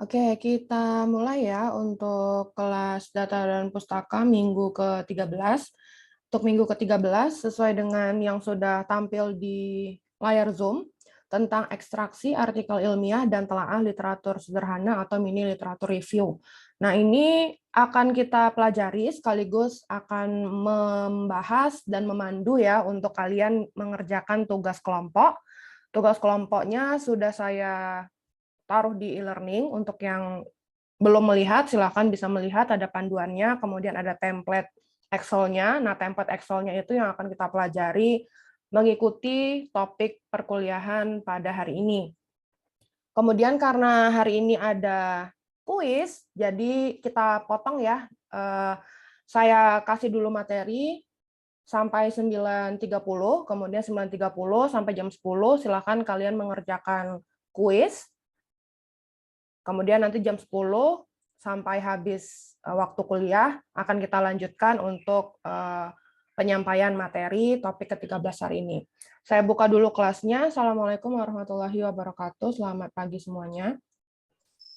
Oke, kita mulai ya untuk kelas data dan pustaka minggu ke-13. Untuk minggu ke-13, sesuai dengan yang sudah tampil di layar Zoom, tentang ekstraksi artikel ilmiah dan telaah literatur sederhana atau mini literatur review. Nah, ini akan kita pelajari sekaligus akan membahas dan memandu ya untuk kalian mengerjakan tugas kelompok. Tugas kelompoknya sudah saya taruh di e-learning. Untuk yang belum melihat, silakan bisa melihat ada panduannya, kemudian ada template Excel-nya. Nah, template Excel-nya itu yang akan kita pelajari mengikuti topik perkuliahan pada hari ini. Kemudian karena hari ini ada kuis, jadi kita potong ya. Saya kasih dulu materi sampai 9.30, kemudian 9.30 sampai jam 10 silakan kalian mengerjakan kuis. Kemudian nanti jam 10 sampai habis waktu kuliah akan kita lanjutkan untuk penyampaian materi topik ke-13 hari ini. Saya buka dulu kelasnya. Assalamualaikum warahmatullahi wabarakatuh. Selamat pagi semuanya.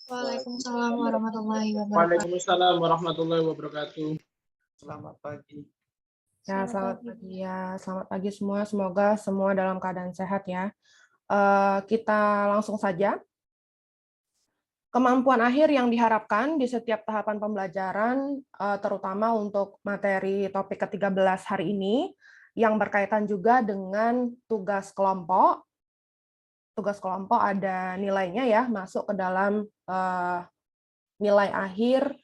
Waalaikumsalam warahmatullahi wabarakatuh. Waalaikumsalam warahmatullahi wabarakatuh. Selamat pagi. Ya, selamat pagi ya. Selamat pagi semua. Semoga semua dalam keadaan sehat ya. Kita langsung saja. Kemampuan akhir yang diharapkan di setiap tahapan pembelajaran, terutama untuk materi topik ke-13 hari ini, yang berkaitan juga dengan tugas kelompok. Tugas kelompok ada nilainya ya, masuk ke dalam nilai akhir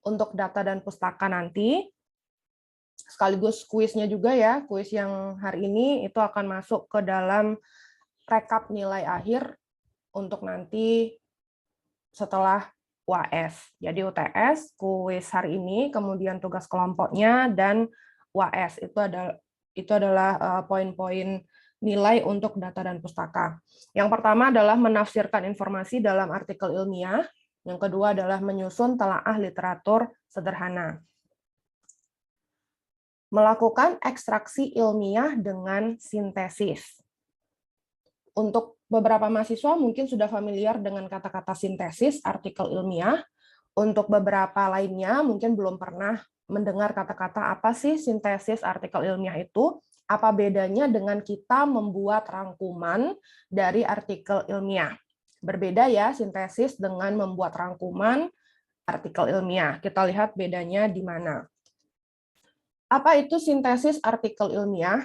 untuk data dan pustaka nanti. Sekaligus kuisnya juga ya, kuis yang hari ini itu akan masuk ke dalam rekap nilai akhir untuk nanti setelah UAS. Jadi UTS, kuis hari ini, kemudian tugas kelompoknya, dan UAS. Itu adalah poin-poin nilai untuk data dan pustaka. Yang pertama adalah menafsirkan informasi dalam artikel ilmiah. Yang kedua adalah menyusun telaah literatur sederhana. Melakukan ekstraksi ilmiah dengan sintesis. Untuk beberapa mahasiswa mungkin sudah familiar dengan kata-kata sintesis artikel ilmiah. Untuk beberapa lainnya mungkin belum pernah mendengar kata-kata apa sih sintesis artikel ilmiah itu, apa bedanya dengan kita membuat rangkuman dari artikel ilmiah. Berbeda ya sintesis dengan membuat rangkuman artikel ilmiah. Kita lihat bedanya di mana. Apa itu sintesis artikel ilmiah?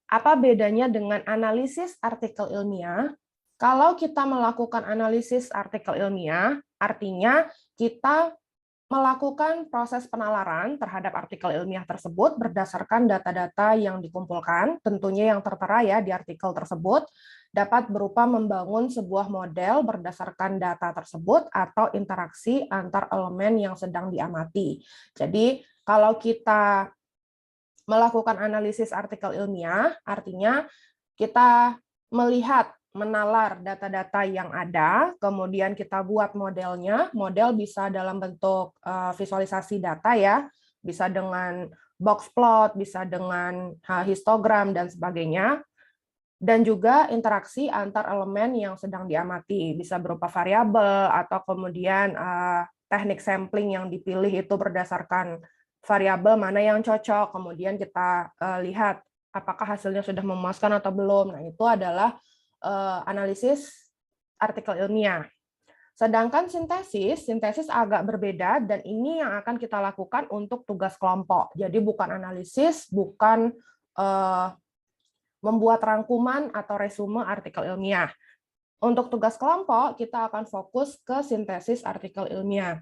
Apa bedanya dengan analisis artikel ilmiah? Kalau kita melakukan analisis artikel ilmiah, artinya kita melakukan proses penalaran terhadap artikel ilmiah tersebut berdasarkan data-data yang dikumpulkan, tentunya yang tertera ya di artikel tersebut, dapat berupa membangun sebuah model berdasarkan data tersebut atau interaksi antar elemen yang sedang diamati. Jadi, kalau kita melakukan analisis artikel ilmiah, artinya kita melihat, menalar data-data yang ada, kemudian kita buat modelnya. Model bisa dalam bentuk visualisasi data ya, bisa dengan box plot, bisa dengan histogram, dan sebagainya. Dan juga interaksi antar elemen yang sedang diamati, bisa berupa variabel, atau kemudian teknik sampling yang dipilih itu berdasarkan variabel mana yang cocok, kemudian kita lihat apakah hasilnya sudah memuaskan atau belum. Nah, itu adalah analisis artikel ilmiah. Sedangkan sintesis agak berbeda, dan ini yang akan kita lakukan untuk tugas kelompok. Jadi bukan analisis, bukan membuat rangkuman atau resume artikel ilmiah. Untuk tugas kelompok, kita akan fokus ke sintesis artikel ilmiah.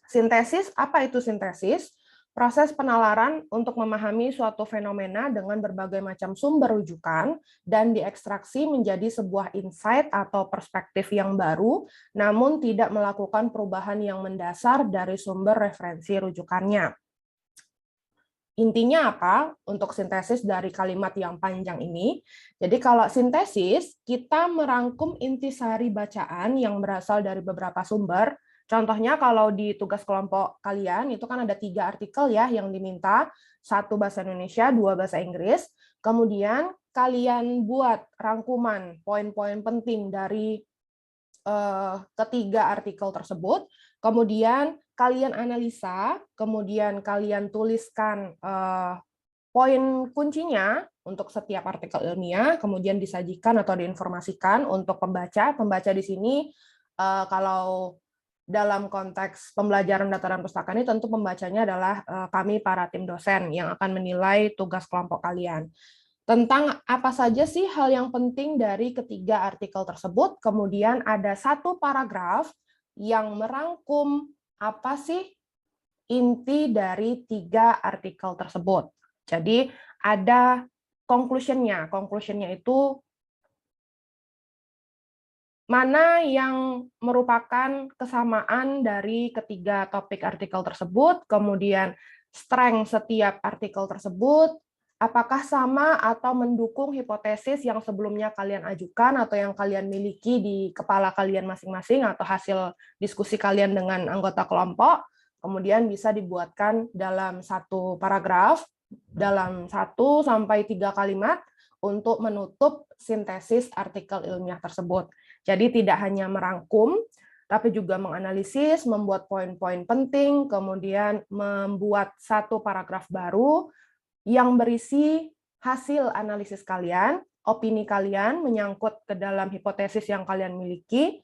Sintesis, apa itu sintesis? Proses penalaran untuk memahami suatu fenomena dengan berbagai macam sumber rujukan dan diekstraksi menjadi sebuah insight atau perspektif yang baru, namun tidak melakukan perubahan yang mendasar dari sumber referensi rujukannya. Intinya apa untuk sintesis dari kalimat yang panjang ini? Jadi kalau sintesis, kita merangkum intisari bacaan yang berasal dari beberapa sumber. Contohnya kalau di tugas kelompok kalian, itu kan ada 3 artikel ya yang diminta, 1 bahasa Indonesia, 2 bahasa Inggris. Kemudian kalian buat rangkuman poin-poin penting dari ketiga artikel tersebut, kemudian kalian analisa, kemudian kalian tuliskan poin kuncinya untuk setiap artikel ilmiah, kemudian disajikan atau diinformasikan untuk pembaca. Pembaca di sini kalau dalam konteks pembelajaran data dan pustaka ini tentu pembacanya adalah kami para tim dosen yang akan menilai tugas kelompok kalian. Tentang apa saja sih hal yang penting dari ketiga artikel tersebut, kemudian ada satu paragraf yang merangkum apa sih inti dari tiga artikel tersebut. Jadi ada conclusion-nya. Conclusion-nya itu mana yang merupakan kesamaan dari ketiga topik artikel tersebut, kemudian strength setiap artikel tersebut, apakah sama atau mendukung hipotesis yang sebelumnya kalian ajukan atau yang kalian miliki di kepala kalian masing-masing atau hasil diskusi kalian dengan anggota kelompok, kemudian bisa dibuatkan dalam satu paragraf, dalam 1 sampai 3 kalimat untuk menutup sintesis artikel ilmiah tersebut. Jadi tidak hanya merangkum, tapi juga menganalisis, membuat poin-poin penting, kemudian membuat satu paragraf baru yang berisi hasil analisis kalian, opini kalian menyangkut ke dalam hipotesis yang kalian miliki.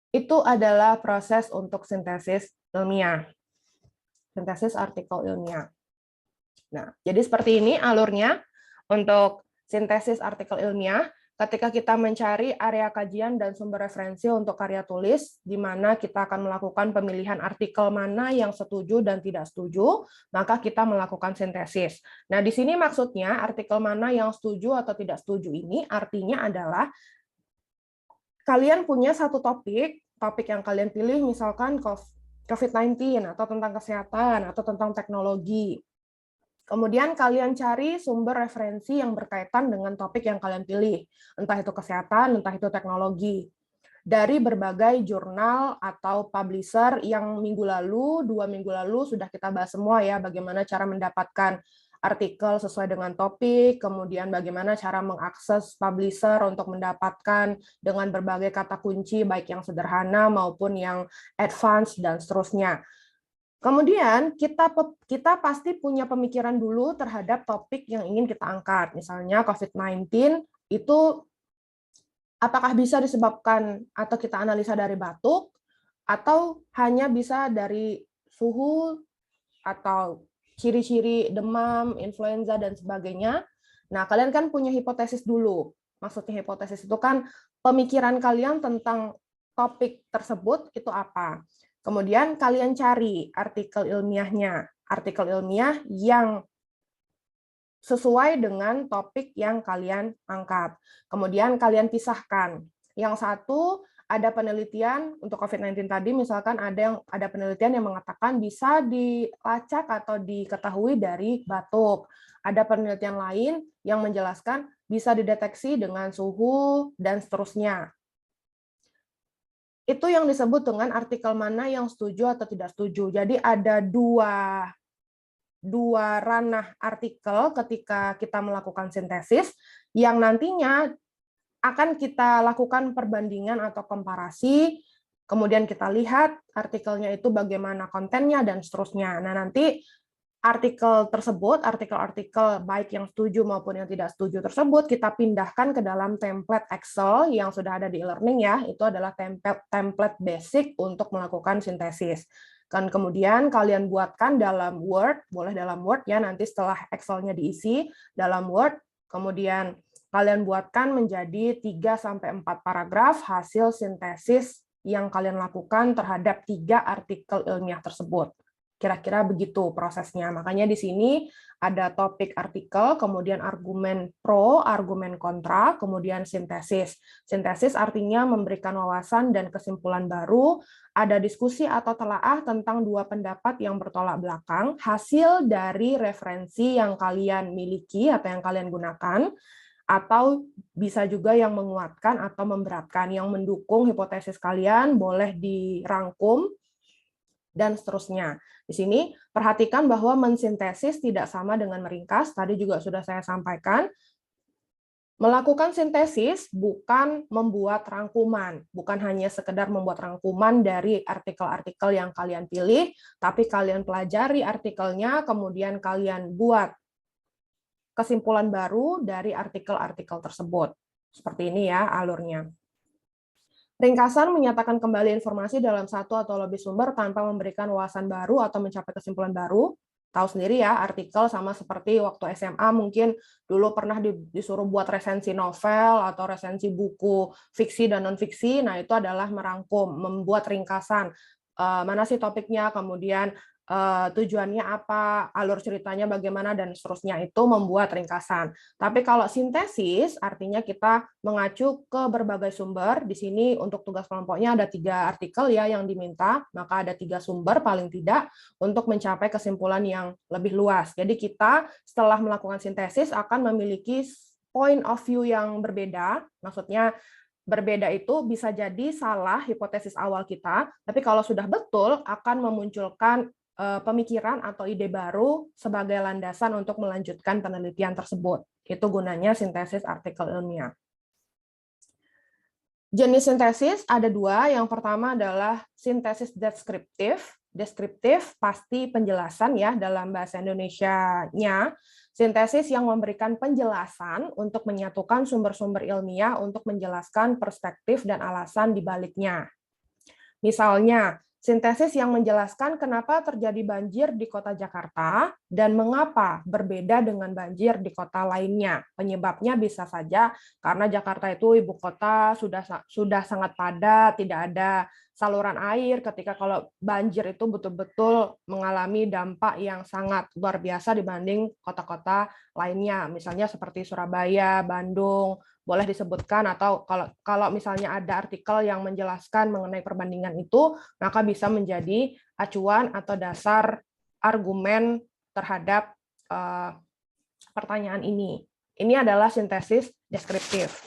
Itu adalah proses untuk sintesis ilmiah, sintesis artikel ilmiah. Nah, jadi seperti ini alurnya untuk sintesis artikel ilmiah. Ketika kita mencari area kajian dan sumber referensi untuk karya tulis, di mana kita akan melakukan pemilihan artikel mana yang setuju dan tidak setuju, maka kita melakukan sintesis. Nah, di sini maksudnya artikel mana yang setuju atau tidak setuju ini artinya adalah kalian punya satu topik yang kalian pilih, misalkan COVID-19 atau tentang kesehatan atau tentang teknologi. Kemudian kalian cari sumber referensi yang berkaitan dengan topik yang kalian pilih, entah itu kesehatan, entah itu teknologi, dari berbagai jurnal atau publisher yang minggu lalu, 2 minggu lalu sudah kita bahas semua ya, bagaimana cara mendapatkan artikel sesuai dengan topik, kemudian bagaimana cara mengakses publisher untuk mendapatkan dengan berbagai kata kunci, baik yang sederhana maupun yang advance dan seterusnya. Kemudian kita pasti punya pemikiran dulu terhadap topik yang ingin kita angkat. Misalnya COVID-19 itu apakah bisa disebabkan atau kita analisa dari batuk atau hanya bisa dari suhu atau ciri-ciri demam, influenza dan sebagainya. Nah, kalian kan punya hipotesis dulu. Maksudnya hipotesis itu kan pemikiran kalian tentang topik tersebut itu apa. Kemudian kalian cari artikel ilmiahnya, artikel ilmiah yang sesuai dengan topik yang kalian angkat. Kemudian kalian pisahkan. Yang satu ada penelitian untuk COVID-19 tadi, misalkan ada penelitian yang mengatakan bisa dilacak atau diketahui dari batuk. Ada penelitian lain yang menjelaskan bisa dideteksi dengan suhu dan seterusnya. Itu yang disebut dengan artikel mana yang setuju atau tidak setuju. Jadi ada dua ranah artikel ketika kita melakukan sintesis yang nantinya akan kita lakukan perbandingan atau komparasi, kemudian kita lihat artikelnya itu bagaimana kontennya dan seterusnya. Nah, nanti artikel tersebut, artikel-artikel baik yang setuju maupun yang tidak setuju tersebut, kita pindahkan ke dalam template Excel yang sudah ada di e-learning ya, itu adalah template basic untuk melakukan sintesis. Dan kemudian kalian buatkan dalam Word, boleh dalam Word ya, nanti setelah Excel-nya diisi dalam Word, kemudian kalian buatkan menjadi 3-4 paragraf hasil sintesis yang kalian lakukan terhadap 3 artikel ilmiah tersebut. Kira-kira begitu prosesnya. Makanya di sini ada topik artikel, kemudian argumen pro, argumen kontra, kemudian sintesis. Sintesis artinya memberikan wawasan dan kesimpulan baru, ada diskusi atau telaah tentang 2 pendapat yang bertolak belakang, hasil dari referensi yang kalian miliki atau yang kalian gunakan, atau bisa juga yang menguatkan atau memberatkan, yang mendukung hipotesis kalian boleh dirangkum, dan seterusnya. Di sini perhatikan bahwa mensintesis tidak sama dengan meringkas, tadi juga sudah saya sampaikan. Melakukan sintesis bukan membuat rangkuman, bukan hanya sekedar membuat rangkuman dari artikel-artikel yang kalian pilih, tapi kalian pelajari artikelnya, kemudian kalian buat kesimpulan baru dari artikel-artikel tersebut. Seperti ini ya alurnya. Ringkasan menyatakan kembali informasi dalam satu atau lebih sumber tanpa memberikan wawasan baru atau mencapai kesimpulan baru. Tahu sendiri ya, artikel sama seperti waktu SMA mungkin dulu pernah disuruh buat resensi novel atau resensi buku fiksi dan non-fiksi. Nah, itu adalah merangkum, membuat ringkasan. Mana sih topiknya, kemudian tujuannya apa, alur ceritanya bagaimana, dan seterusnya, itu membuat ringkasan. Tapi kalau sintesis, artinya kita mengacu ke berbagai sumber. Di sini untuk tugas kelompoknya ada 3 artikel ya yang diminta, maka ada 3 sumber paling tidak untuk mencapai kesimpulan yang lebih luas. Jadi kita setelah melakukan sintesis akan memiliki point of view yang berbeda, maksudnya berbeda itu bisa jadi salah hipotesis awal kita, tapi kalau sudah betul akan memunculkan pemikiran atau ide baru sebagai landasan untuk melanjutkan penelitian tersebut. Itu gunanya sintesis artikel ilmiah. Jenis sintesis ada 2. Yang pertama adalah sintesis deskriptif. Deskriptif pasti penjelasan ya dalam bahasa Indonesianya. Sintesis yang memberikan penjelasan untuk menyatukan sumber-sumber ilmiah untuk menjelaskan perspektif dan alasan di baliknya. Misalnya, sintesis yang menjelaskan kenapa terjadi banjir di kota Jakarta dan mengapa berbeda dengan banjir di kota lainnya. Penyebabnya bisa saja karena Jakarta itu ibu kota sudah sangat padat, tidak ada saluran air, ketika kalau banjir itu betul-betul mengalami dampak yang sangat luar biasa dibanding kota-kota lainnya, misalnya seperti Surabaya, Bandung. Boleh disebutkan, atau kalau misalnya ada artikel yang menjelaskan mengenai perbandingan itu, maka bisa menjadi acuan atau dasar argumen terhadap pertanyaan ini. Ini adalah sintesis deskriptif.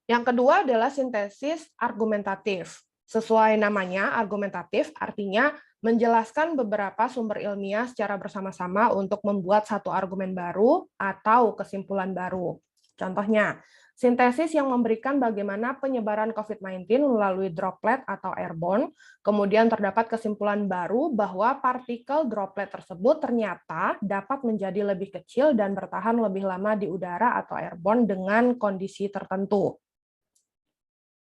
Yang kedua adalah sintesis argumentatif. Sesuai namanya, argumentatif artinya menjelaskan beberapa sumber ilmiah secara bersama-sama untuk membuat satu argumen baru atau kesimpulan baru. Contohnya, sintesis yang memberikan bagaimana penyebaran COVID-19 melalui droplet atau airborne, kemudian terdapat kesimpulan baru bahwa partikel droplet tersebut ternyata dapat menjadi lebih kecil dan bertahan lebih lama di udara atau airborne dengan kondisi tertentu.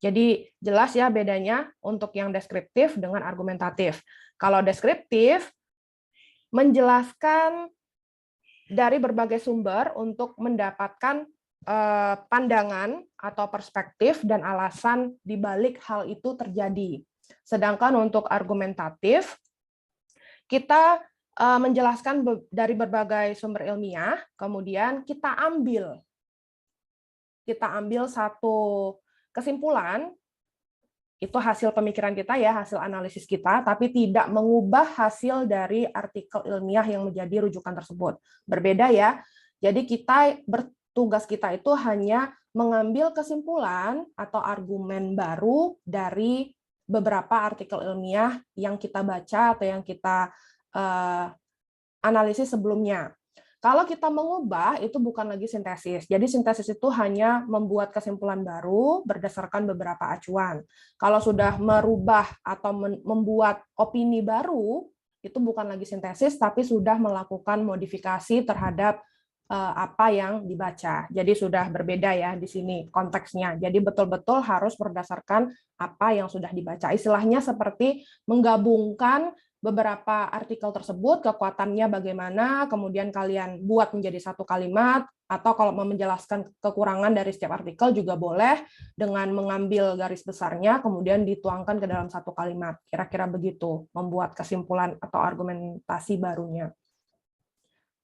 Jadi jelas ya bedanya untuk yang deskriptif dengan argumentatif. Kalau deskriptif menjelaskan dari berbagai sumber untuk mendapatkan pandangan atau perspektif dan alasan di balik hal itu terjadi. Sedangkan untuk argumentatif, kita menjelaskan dari berbagai sumber ilmiah, kemudian kita ambil satu kesimpulan, itu hasil pemikiran kita ya, hasil analisis kita, tapi tidak mengubah hasil dari artikel ilmiah yang menjadi rujukan tersebut. Berbeda ya, jadi tugas kita itu hanya mengambil kesimpulan atau argumen baru dari beberapa artikel ilmiah yang kita baca atau yang kita analisis sebelumnya. Kalau kita mengubah, itu bukan lagi sintesis. Jadi sintesis itu hanya membuat kesimpulan baru berdasarkan beberapa acuan. Kalau sudah merubah atau membuat opini baru, itu bukan lagi sintesis, tapi sudah melakukan modifikasi terhadap apa yang dibaca. Jadi sudah berbeda ya di sini konteksnya. Jadi betul-betul harus berdasarkan apa yang sudah dibaca. Istilahnya seperti menggabungkan beberapa artikel tersebut, kekuatannya bagaimana, kemudian kalian buat menjadi satu kalimat, atau kalau mau menjelaskan kekurangan dari setiap artikel juga boleh dengan mengambil garis besarnya, kemudian dituangkan ke dalam satu kalimat. Kira-kira begitu, membuat kesimpulan atau argumentasi barunya.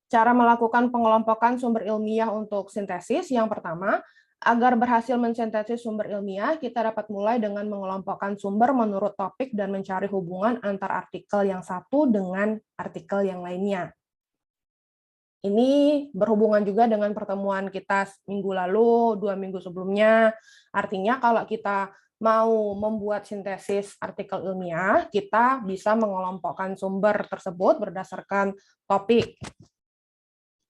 Cara melakukan pengelompokan sumber ilmiah untuk sintesis, yang pertama, agar berhasil mensintesis sumber ilmiah, kita dapat mulai dengan mengelompokkan sumber menurut topik dan mencari hubungan antar artikel yang satu dengan artikel yang lainnya. Ini berhubungan juga dengan pertemuan kita minggu lalu, 2 minggu sebelumnya. Artinya kalau kita mau membuat sintesis artikel ilmiah, kita bisa mengelompokkan sumber tersebut berdasarkan topik.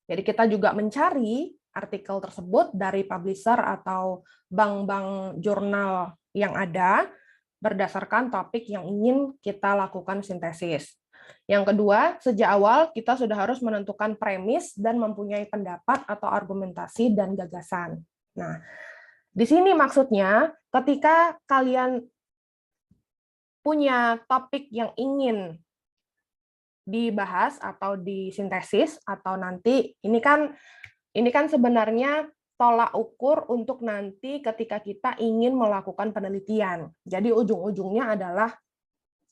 Jadi kita juga mencari artikel tersebut dari publisher atau bank-bank jurnal yang ada berdasarkan topik yang ingin kita lakukan sintesis. Yang kedua, sejak awal kita sudah harus menentukan premis dan mempunyai pendapat atau argumentasi dan gagasan. Nah, di sini maksudnya ketika kalian punya topik yang ingin dibahas atau disintesis atau nanti ini kan sebenarnya tolak ukur untuk nanti ketika kita ingin melakukan penelitian. Jadi ujung-ujungnya adalah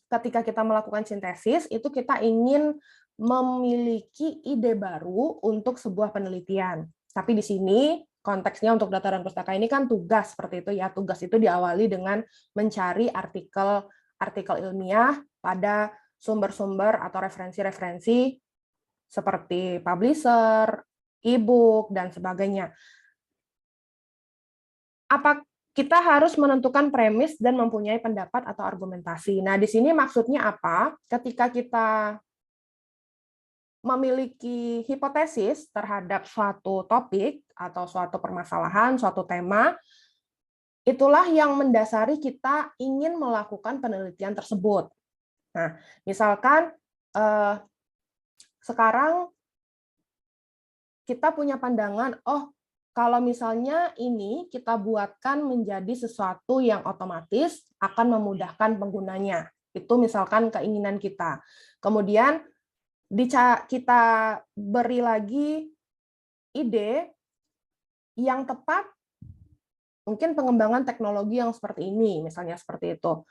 ketika kita melakukan sintesis, itu kita ingin memiliki ide baru untuk sebuah penelitian. Tapi di sini konteksnya untuk data dan pustaka ini kan tugas seperti itu ya. Tugas itu diawali dengan mencari artikel ilmiah pada sumber-sumber atau referensi-referensi seperti publisher, e-book, dan sebagainya. Apa kita harus menentukan premis dan mempunyai pendapat atau argumentasi. Nah, di sini maksudnya apa? Ketika kita memiliki hipotesis terhadap suatu topik atau suatu permasalahan, suatu tema, itulah yang mendasari kita ingin melakukan penelitian tersebut. Nah, misalkan sekarang kita punya pandangan, oh, kalau misalnya ini kita buatkan menjadi sesuatu yang otomatis akan memudahkan penggunanya. Itu misalkan keinginan kita. Kemudian kita beri lagi ide yang tepat, mungkin pengembangan teknologi yang seperti ini, misalnya seperti itu.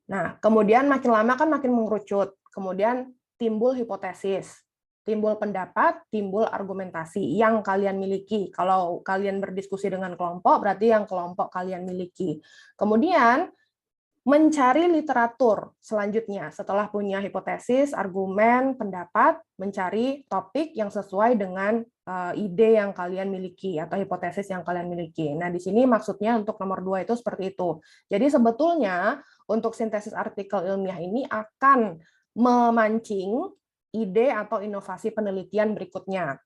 Nah, kemudian makin lama kan makin mengerucut. Kemudian timbul hipotesis. Timbul pendapat, timbul argumentasi yang kalian miliki. Kalau kalian berdiskusi dengan kelompok, berarti yang kelompok kalian miliki. Kemudian, mencari literatur selanjutnya. Setelah punya hipotesis, argumen, pendapat, mencari topik yang sesuai dengan ide yang kalian miliki atau hipotesis yang kalian miliki. Nah, di sini maksudnya untuk nomor 2 itu seperti itu. Jadi sebetulnya untuk sintesis artikel ilmiah ini akan memancing ide atau inovasi penelitian berikutnya.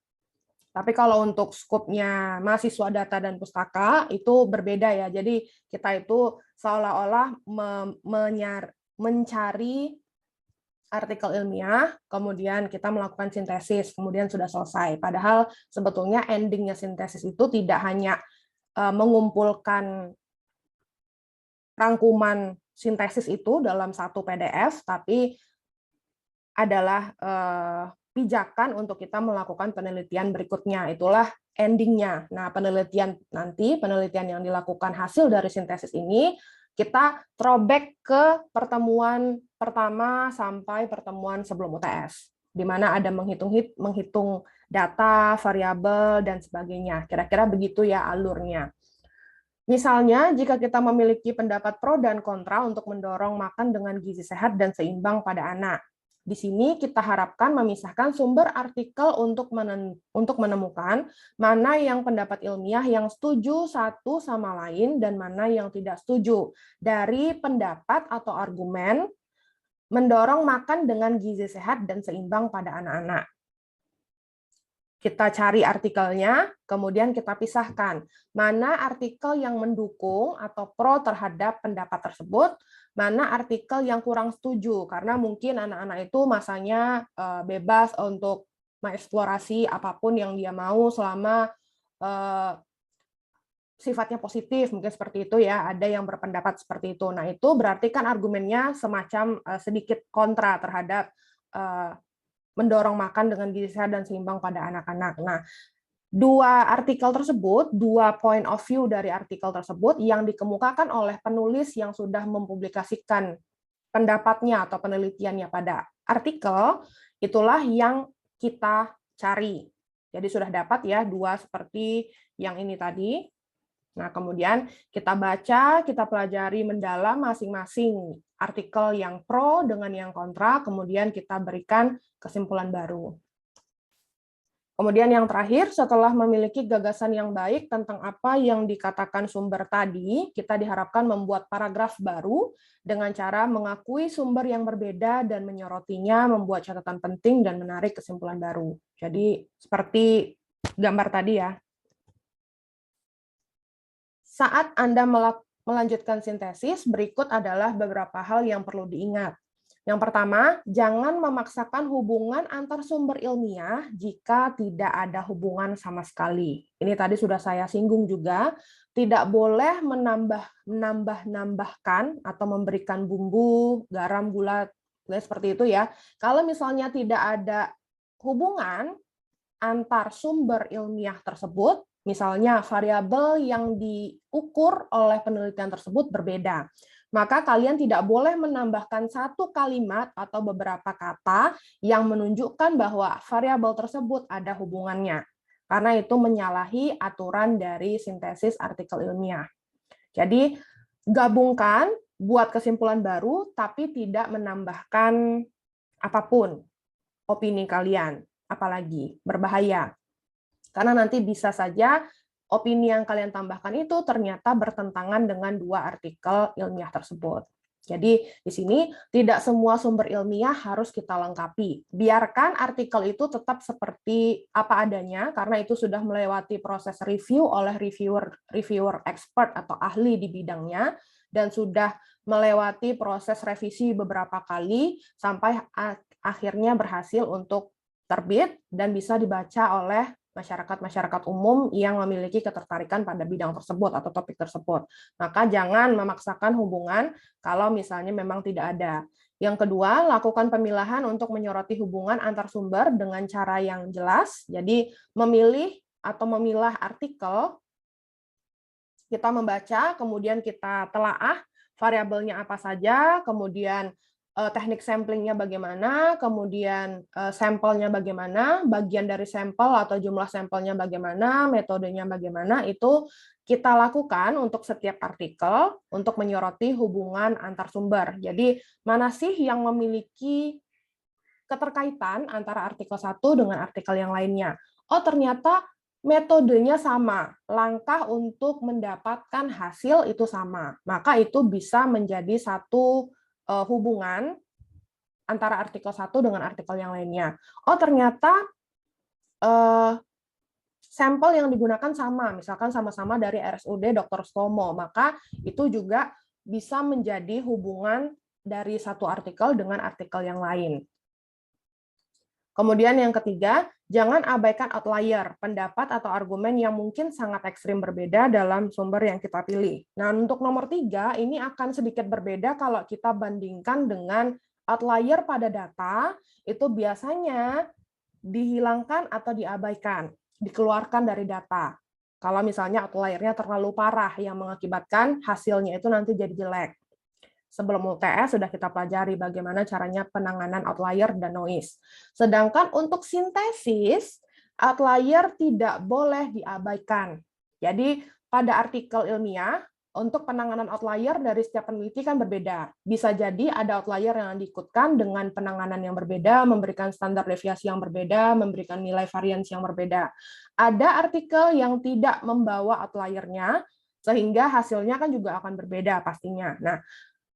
Tapi kalau untuk skupnya mahasiswa data dan pustaka itu berbeda ya. Jadi kita itu seolah-olah mencari artikel ilmiah, kemudian kita melakukan sintesis, kemudian sudah selesai. Padahal sebetulnya endingnya sintesis itu tidak hanya mengumpulkan rangkuman sintesis itu dalam satu PDF, tapi adalah pijakan untuk kita melakukan penelitian berikutnya. Itulah endingnya. Nah, penelitian yang dilakukan hasil dari sintesis ini, kita throwback ke pertemuan pertama sampai pertemuan sebelum UTS, di mana ada menghitung data, variabel, dan sebagainya. Kira-kira begitu ya alurnya. Misalnya, jika kita memiliki pendapat pro dan kontra untuk mendorong makan dengan gizi sehat dan seimbang pada anak. Di sini kita harapkan memisahkan sumber artikel untuk menemukan mana yang pendapat ilmiah yang setuju satu sama lain dan mana yang tidak setuju. Dari pendapat atau argumen mendorong makan dengan gizi sehat dan seimbang pada anak-anak. Kita cari artikelnya, kemudian kita pisahkan mana artikel yang mendukung atau pro terhadap pendapat tersebut, mana artikel yang kurang setuju, karena mungkin anak-anak itu masanya bebas untuk mengeksplorasi apapun yang dia mau selama sifatnya positif, mungkin seperti itu ya, ada yang berpendapat seperti itu. Nah, itu berarti kan argumennya semacam sedikit kontra terhadap mendorong makan dengan gizi sehat dan seimbang pada anak-anak. Nah, dua artikel tersebut, dua point of view dari artikel tersebut yang dikemukakan oleh penulis yang sudah mempublikasikan pendapatnya atau penelitiannya pada artikel, itulah yang kita cari. Jadi sudah dapat ya dua seperti yang ini tadi. Nah, kemudian kita baca, kita pelajari mendalam masing-masing artikel yang pro dengan yang kontra, kemudian kita berikan kesimpulan baru. Kemudian yang terakhir, setelah memiliki gagasan yang baik tentang apa yang dikatakan sumber tadi, kita diharapkan membuat paragraf baru dengan cara mengakui sumber yang berbeda dan menyorotinya, membuat catatan penting dan menarik kesimpulan baru. Jadi seperti gambar tadi ya. saat Anda melanjutkan sintesis, berikut adalah beberapa hal yang perlu diingat. Yang pertama, jangan memaksakan hubungan antar sumber ilmiah jika tidak ada hubungan sama sekali. Ini tadi sudah saya singgung juga, tidak boleh menambahkan atau memberikan bumbu, garam, gula, seperti itu ya. Kalau misalnya tidak ada hubungan antar sumber ilmiah tersebut, misalnya variabel yang diukur oleh penelitian tersebut berbeda, maka kalian tidak boleh menambahkan satu kalimat atau beberapa kata yang menunjukkan bahwa variabel tersebut ada hubungannya, karena itu menyalahi aturan dari sintesis artikel ilmiah. Jadi, gabungkan, buat kesimpulan baru, tapi tidak menambahkan apapun opini kalian. Apalagi berbahaya. Karena nanti bisa saja opini yang kalian tambahkan itu ternyata bertentangan dengan dua artikel ilmiah tersebut. Jadi di sini tidak semua sumber ilmiah harus kita lengkapi. Biarkan artikel itu tetap seperti apa adanya, karena itu sudah melewati proses review oleh reviewer expert atau ahli di bidangnya, dan sudah melewati proses revisi beberapa kali sampai akhirnya berhasil untuk terbit dan bisa dibaca oleh masyarakat umum yang memiliki ketertarikan pada bidang tersebut atau topik tersebut. Maka jangan memaksakan hubungan kalau misalnya memang tidak ada. Yang kedua, lakukan pemilahan untuk menyoroti hubungan antar sumber dengan cara yang jelas. Jadi memilih atau memilah artikel, kita membaca, kemudian kita telaah variabelnya apa saja, kemudian teknik samplingnya bagaimana, kemudian sampelnya bagaimana, bagian dari sampel atau jumlah sampelnya bagaimana, metodenya bagaimana, itu kita lakukan untuk setiap artikel untuk menyoroti hubungan antar sumber. Jadi mana sih yang memiliki keterkaitan antara artikel satu dengan artikel yang lainnya? Oh, ternyata metodenya sama, langkah untuk mendapatkan hasil itu sama. Maka itu bisa menjadi satu hubungan antara artikel satu dengan artikel yang lainnya. Oh, ternyata sampel yang digunakan sama, misalkan sama-sama dari RSUD Dr. Stomo, maka itu juga bisa menjadi hubungan dari satu artikel dengan artikel yang lain. Kemudian yang ketiga, jangan abaikan outlier, pendapat atau argumen yang mungkin sangat ekstrim berbeda dalam sumber yang kita pilih. Nah, untuk nomor 3, ini akan sedikit berbeda kalau kita bandingkan dengan outlier pada data, itu biasanya dihilangkan atau diabaikan, dikeluarkan dari data. Kalau misalnya outlier-nya terlalu parah yang mengakibatkan hasilnya itu nanti jadi jelek. Sebelum UTS sudah kita pelajari bagaimana caranya penanganan outlier dan noise. Sedangkan untuk sintesis, outlier tidak boleh diabaikan. Jadi pada artikel ilmiah, untuk penanganan outlier dari setiap peneliti kan berbeda. Bisa jadi ada outlier yang diikutkan dengan penanganan yang berbeda, memberikan standar deviasi yang berbeda, memberikan nilai varians yang berbeda. Ada artikel yang tidak membawa outliernya, sehingga hasilnya kan juga akan berbeda pastinya. Nah,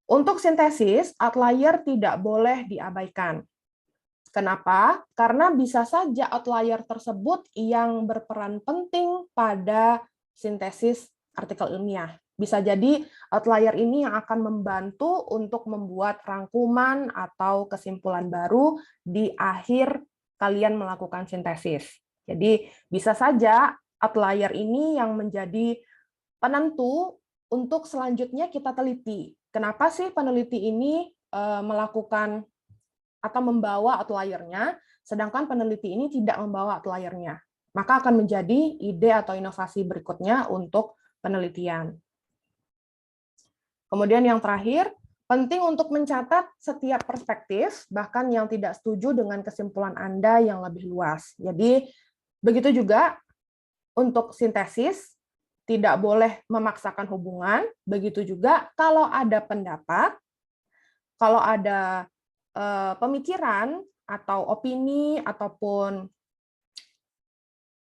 untuk sintesis, outlier tidak boleh diabaikan. Kenapa? Karena bisa saja outlier tersebut yang berperan penting pada sintesis artikel ilmiah. Bisa jadi outlier ini yang akan membantu untuk membuat rangkuman atau kesimpulan baru di akhir kalian melakukan sintesis. Jadi bisa saja outlier ini yang menjadi penentu untuk selanjutnya kita teliti. Kenapa sih peneliti ini melakukan atau membawa outliernya, sedangkan peneliti ini tidak membawa outliernya? Maka akan menjadi ide atau inovasi berikutnya untuk penelitian. Kemudian yang terakhir, penting untuk mencatat setiap perspektif, bahkan yang tidak setuju dengan kesimpulan Anda yang lebih luas. Jadi, begitu juga untuk sintesis, tidak boleh memaksakan hubungan, begitu juga kalau ada pendapat, kalau ada pemikiran atau opini ataupun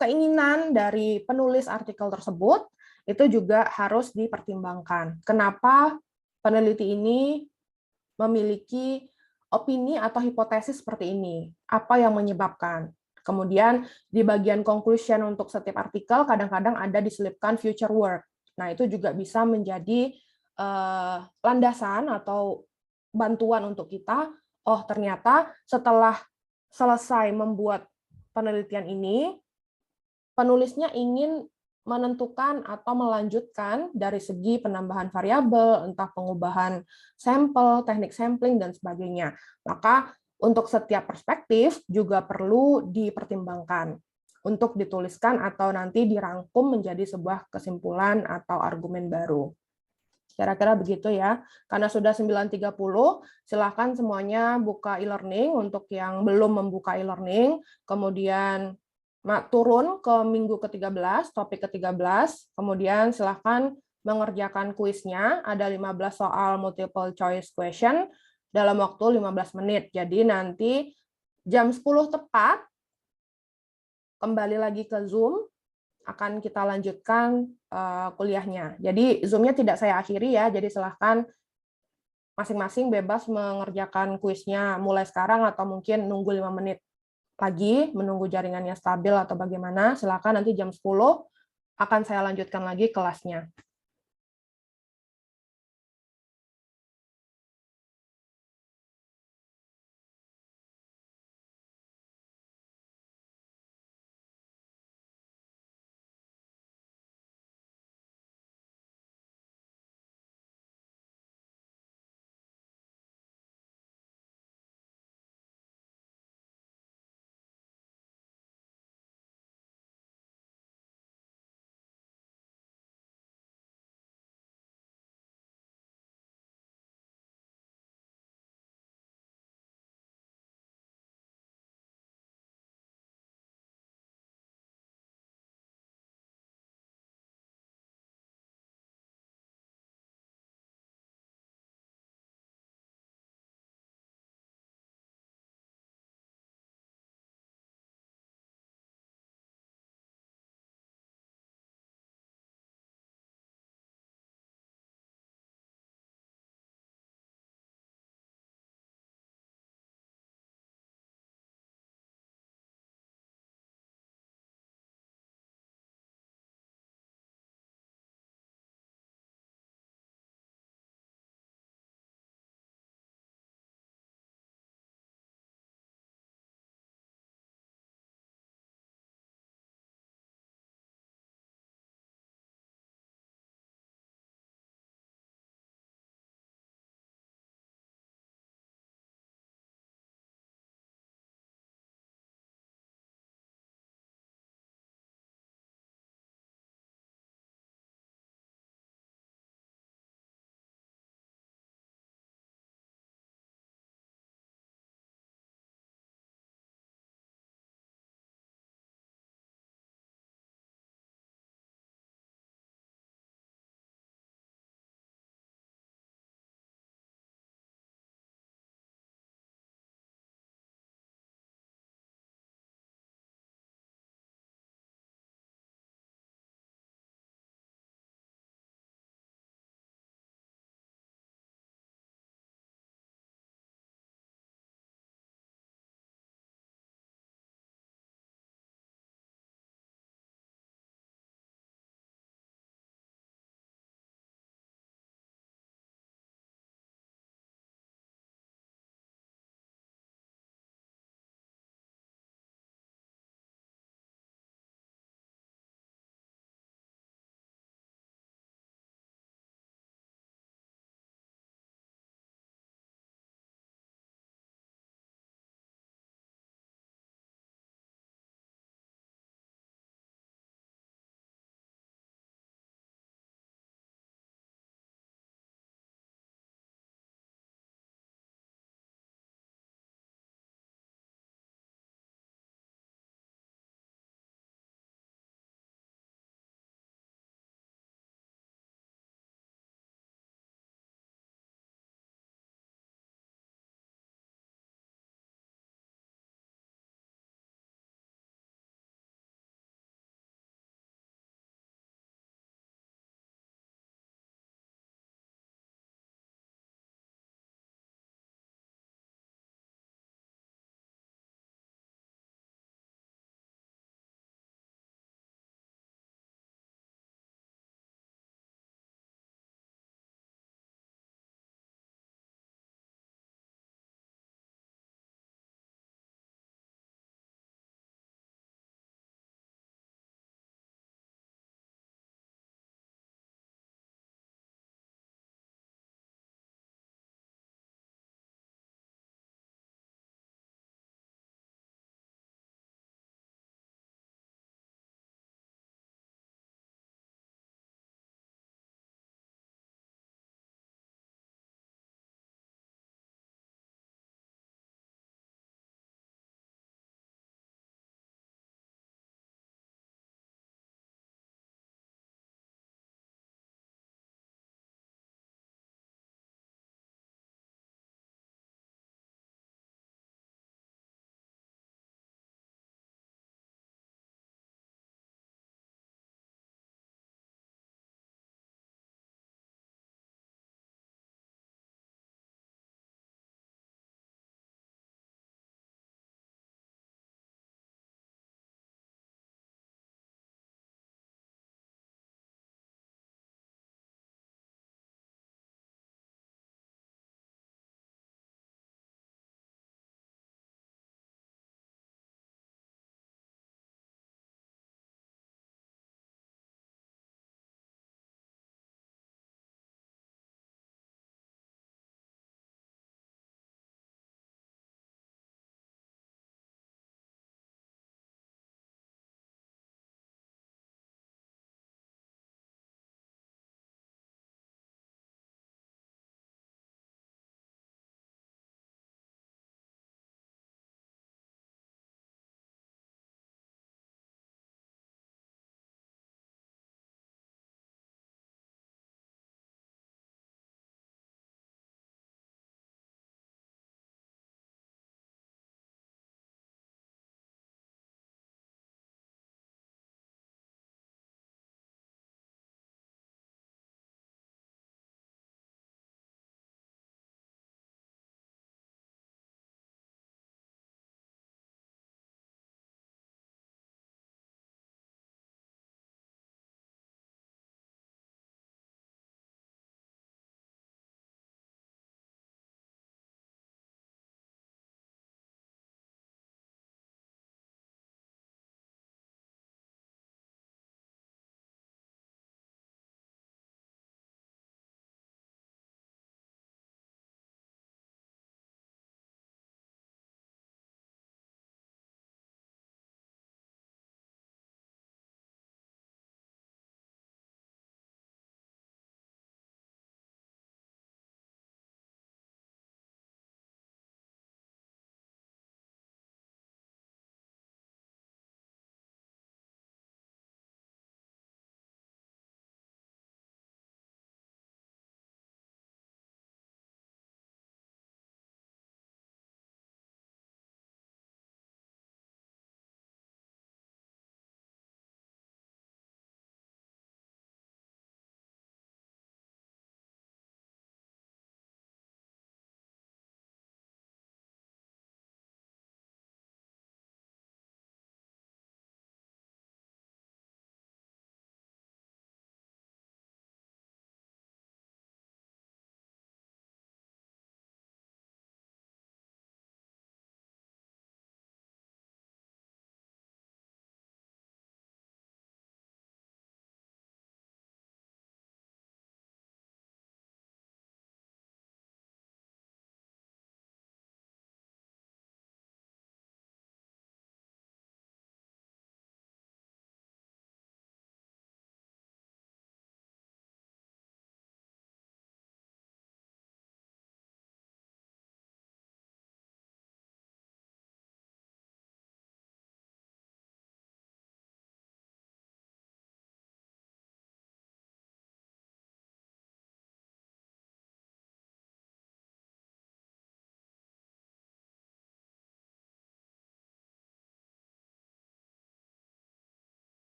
keinginan dari penulis artikel tersebut, itu juga harus dipertimbangkan. Kenapa peneliti ini memiliki opini atau hipotesis seperti ini? Apa yang menyebabkan? Kemudian di bagian conclusion untuk setiap artikel kadang-kadang ada diselipkan future work. Nah, itu juga bisa menjadi landasan atau bantuan untuk kita. Oh, ternyata setelah selesai membuat penelitian ini, penulisnya ingin menentukan atau melanjutkan dari segi penambahan variabel, entah pengubahan sampel, teknik sampling, dan sebagainya. Maka untuk setiap perspektif juga perlu dipertimbangkan untuk dituliskan atau nanti dirangkum menjadi sebuah kesimpulan atau argumen baru. Kira-kira begitu ya. Karena sudah 9.30, silakan semuanya buka e-learning untuk yang belum membuka e-learning, kemudian turun ke minggu ke-13, topik ke-13, kemudian silahkan mengerjakan kuisnya, ada 15 soal multiple choice question dalam waktu 15 menit. Jadi nanti jam 10 tepat, kembali lagi ke Zoom, akan kita lanjutkan kuliahnya. Jadi Zoom-nya tidak saya akhiri ya, jadi silahkan masing-masing bebas mengerjakan kuisnya mulai sekarang atau mungkin nunggu 5 menit lagi, menunggu jaringannya stabil atau bagaimana, silakan nanti jam 10 akan saya lanjutkan lagi kelasnya.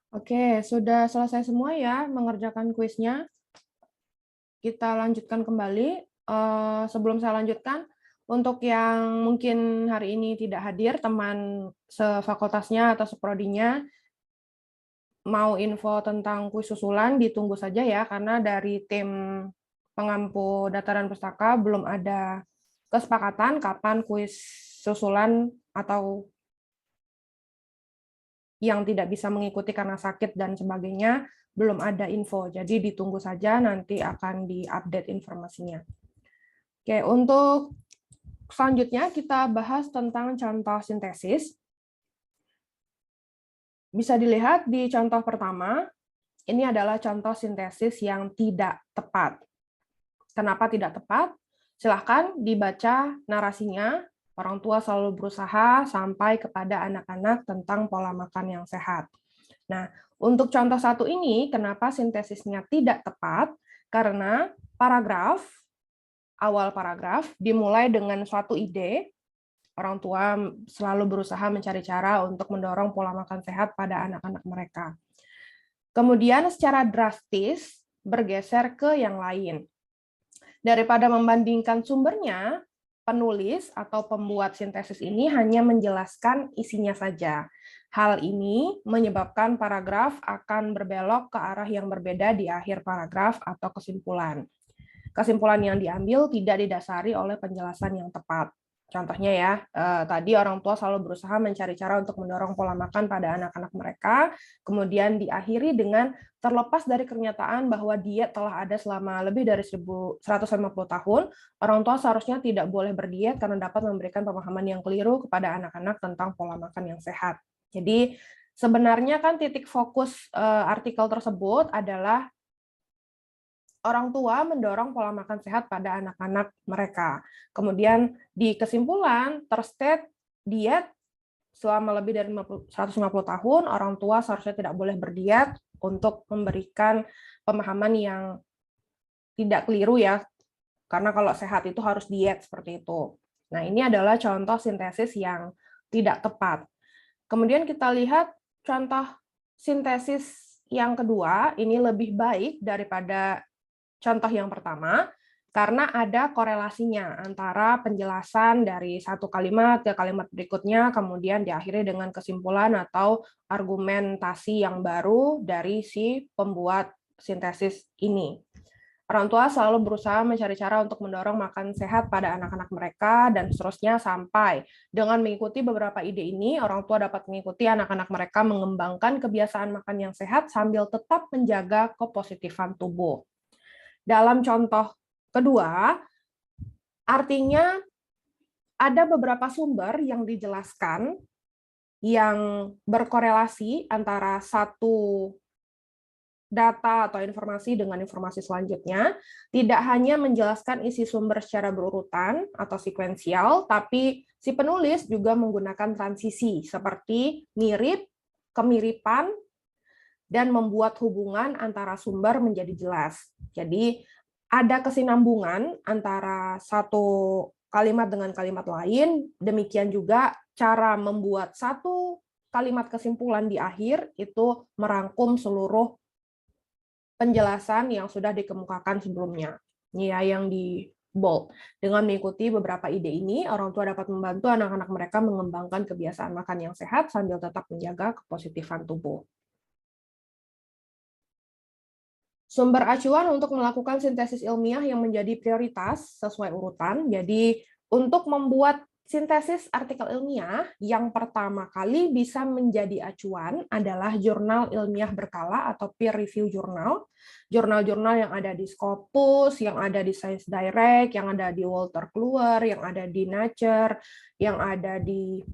Oke, sudah selesai semua ya mengerjakan kuisnya. Kita lanjutkan kembali. Sebelum saya lanjutkan, untuk yang mungkin hari ini tidak hadir, teman sefakultasnya atau seprodinya, mau info tentang kuis susulan, ditunggu saja ya, karena dari tim pengampu data dan pustaka belum ada kesepakatan kapan kuis susulan atau yang tidak bisa mengikuti karena sakit dan sebagainya, belum ada info. Jadi ditunggu saja, nanti akan diupdate informasinya. Oke, untuk selanjutnya kita bahas tentang contoh sintesis. Bisa dilihat di contoh pertama, ini adalah contoh sintesis yang tidak tepat. Kenapa tidak tepat? Silahkan dibaca narasinya. Orang tua selalu berusaha sampai kepada anak-anak tentang pola makan yang sehat. Nah, untuk contoh satu ini, kenapa sintesisnya tidak tepat? Karena awal paragraf dimulai dengan suatu ide. Orang tua selalu berusaha mencari cara untuk mendorong pola makan sehat pada anak-anak mereka. Kemudian secara drastis bergeser ke yang lain. Daripada membandingkan sumbernya, penulis atau pembuat sintesis ini hanya menjelaskan isinya saja. Hal ini menyebabkan paragraf akan berbelok ke arah yang berbeda di akhir paragraf atau kesimpulan. Kesimpulan yang diambil tidak didasari oleh penjelasan yang tepat. Contohnya ya, tadi orang tua selalu berusaha mencari cara untuk mendorong pola makan pada anak-anak mereka, kemudian diakhiri dengan terlepas dari kenyataan bahwa diet telah ada selama lebih dari 150 tahun, orang tua seharusnya tidak boleh berdiet karena dapat memberikan pemahaman yang keliru kepada anak-anak tentang pola makan yang sehat. Jadi sebenarnya kan titik fokus artikel tersebut adalah orang tua mendorong pola makan sehat pada anak-anak mereka. Kemudian di kesimpulan, terstate diet selama lebih dari 150 tahun, orang tua seharusnya tidak boleh berdiet untuk memberikan pemahaman yang tidak keliru ya, karena kalau sehat itu harus diet seperti itu. Nah, ini adalah contoh sintesis yang tidak tepat. Kemudian kita lihat contoh sintesis yang kedua, ini lebih baik daripada contoh yang pertama, karena ada korelasinya antara penjelasan dari satu kalimat ke kalimat berikutnya, kemudian diakhiri dengan kesimpulan atau argumentasi yang baru dari si pembuat sintesis ini. Orang tua selalu berusaha mencari cara untuk mendorong makan sehat pada anak-anak mereka, dan seterusnya sampai dengan mengikuti beberapa ide ini, orang tua dapat mengikuti anak-anak mereka mengembangkan kebiasaan makan yang sehat sambil tetap menjaga kepositifan tubuh. Dalam contoh kedua, artinya ada beberapa sumber yang dijelaskan yang berkorelasi antara satu data atau informasi dengan informasi selanjutnya, tidak hanya menjelaskan isi sumber secara berurutan atau sekuensial, tapi si penulis juga menggunakan transisi seperti mirip, kemiripan, dan membuat hubungan antara sumber menjadi jelas. Jadi ada kesinambungan antara satu kalimat dengan kalimat lain, demikian juga cara membuat satu kalimat kesimpulan di akhir itu merangkum seluruh penjelasan yang sudah dikemukakan sebelumnya. Ini ya yang di bold. Dengan mengikuti beberapa ide ini, orang tua dapat membantu anak-anak mereka mengembangkan kebiasaan makan yang sehat sambil tetap menjaga kepositifan tubuh. Sumber acuan untuk melakukan sintesis ilmiah yang menjadi prioritas sesuai urutan. Jadi, untuk membuat sintesis artikel ilmiah, yang pertama kali bisa menjadi acuan adalah jurnal ilmiah berkala atau peer review jurnal. Jurnal-jurnal yang ada di Scopus, yang ada di Science Direct, yang ada di Walter Kluwer, yang ada di Nature, yang ada di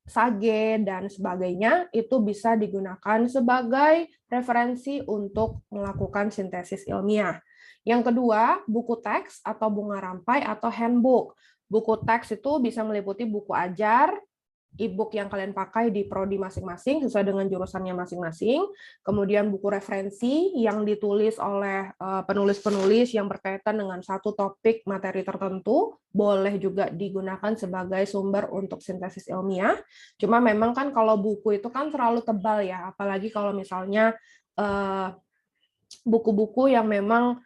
Sage, dan sebagainya, itu bisa digunakan sebagai referensi untuk melakukan sintesis ilmiah. Yang kedua, buku teks atau bunga rampai atau handbook. Buku teks itu bisa meliputi buku ajar, e-book yang kalian pakai di prodi masing-masing sesuai dengan jurusannya masing-masing. Kemudian buku referensi yang ditulis oleh penulis-penulis yang berkaitan dengan satu topik materi tertentu, boleh juga digunakan sebagai sumber untuk sintesis ilmiah. Cuma memang kan kalau buku itu kan terlalu tebal ya, apalagi kalau misalnya buku-buku yang memang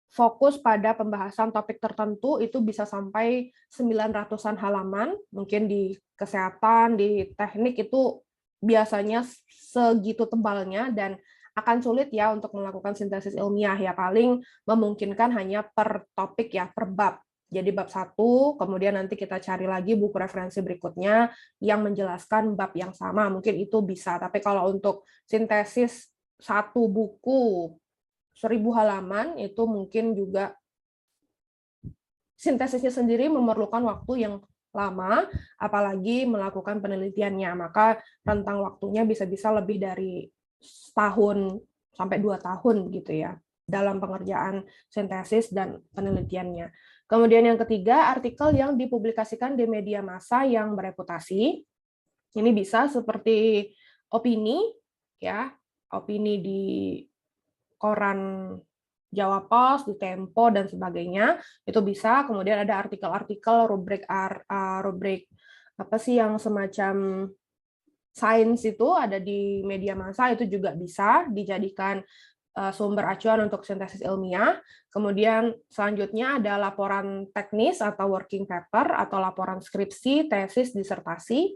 fokus pada pembahasan topik tertentu itu bisa sampai 900-an halaman, mungkin di kesehatan, di teknik itu biasanya segitu tebalnya dan akan sulit ya untuk melakukan sintesis ilmiah ya, paling memungkinkan hanya per topik ya, per bab. Jadi bab 1, kemudian nanti kita cari lagi buku referensi berikutnya yang menjelaskan bab yang sama, mungkin itu bisa. Tapi kalau untuk sintesis satu buku 1000 halaman itu mungkin juga sintesisnya sendiri memerlukan waktu yang lama, apalagi melakukan penelitiannya. Maka rentang waktunya bisa-bisa lebih dari setahun sampai 2 tahun gitu ya dalam pengerjaan sintesis dan penelitiannya. Kemudian yang ketiga, artikel yang dipublikasikan di media massa yang bereputasi. Ini bisa seperti opini ya, opini di koran Jawa Pos, di Tempo dan sebagainya, itu bisa. Kemudian ada artikel-artikel rubrik apa sih yang semacam sains itu ada di media massa, itu juga bisa dijadikan sumber acuan untuk sintesis ilmiah. Kemudian selanjutnya ada laporan teknis atau working paper atau laporan skripsi, tesis, disertasi.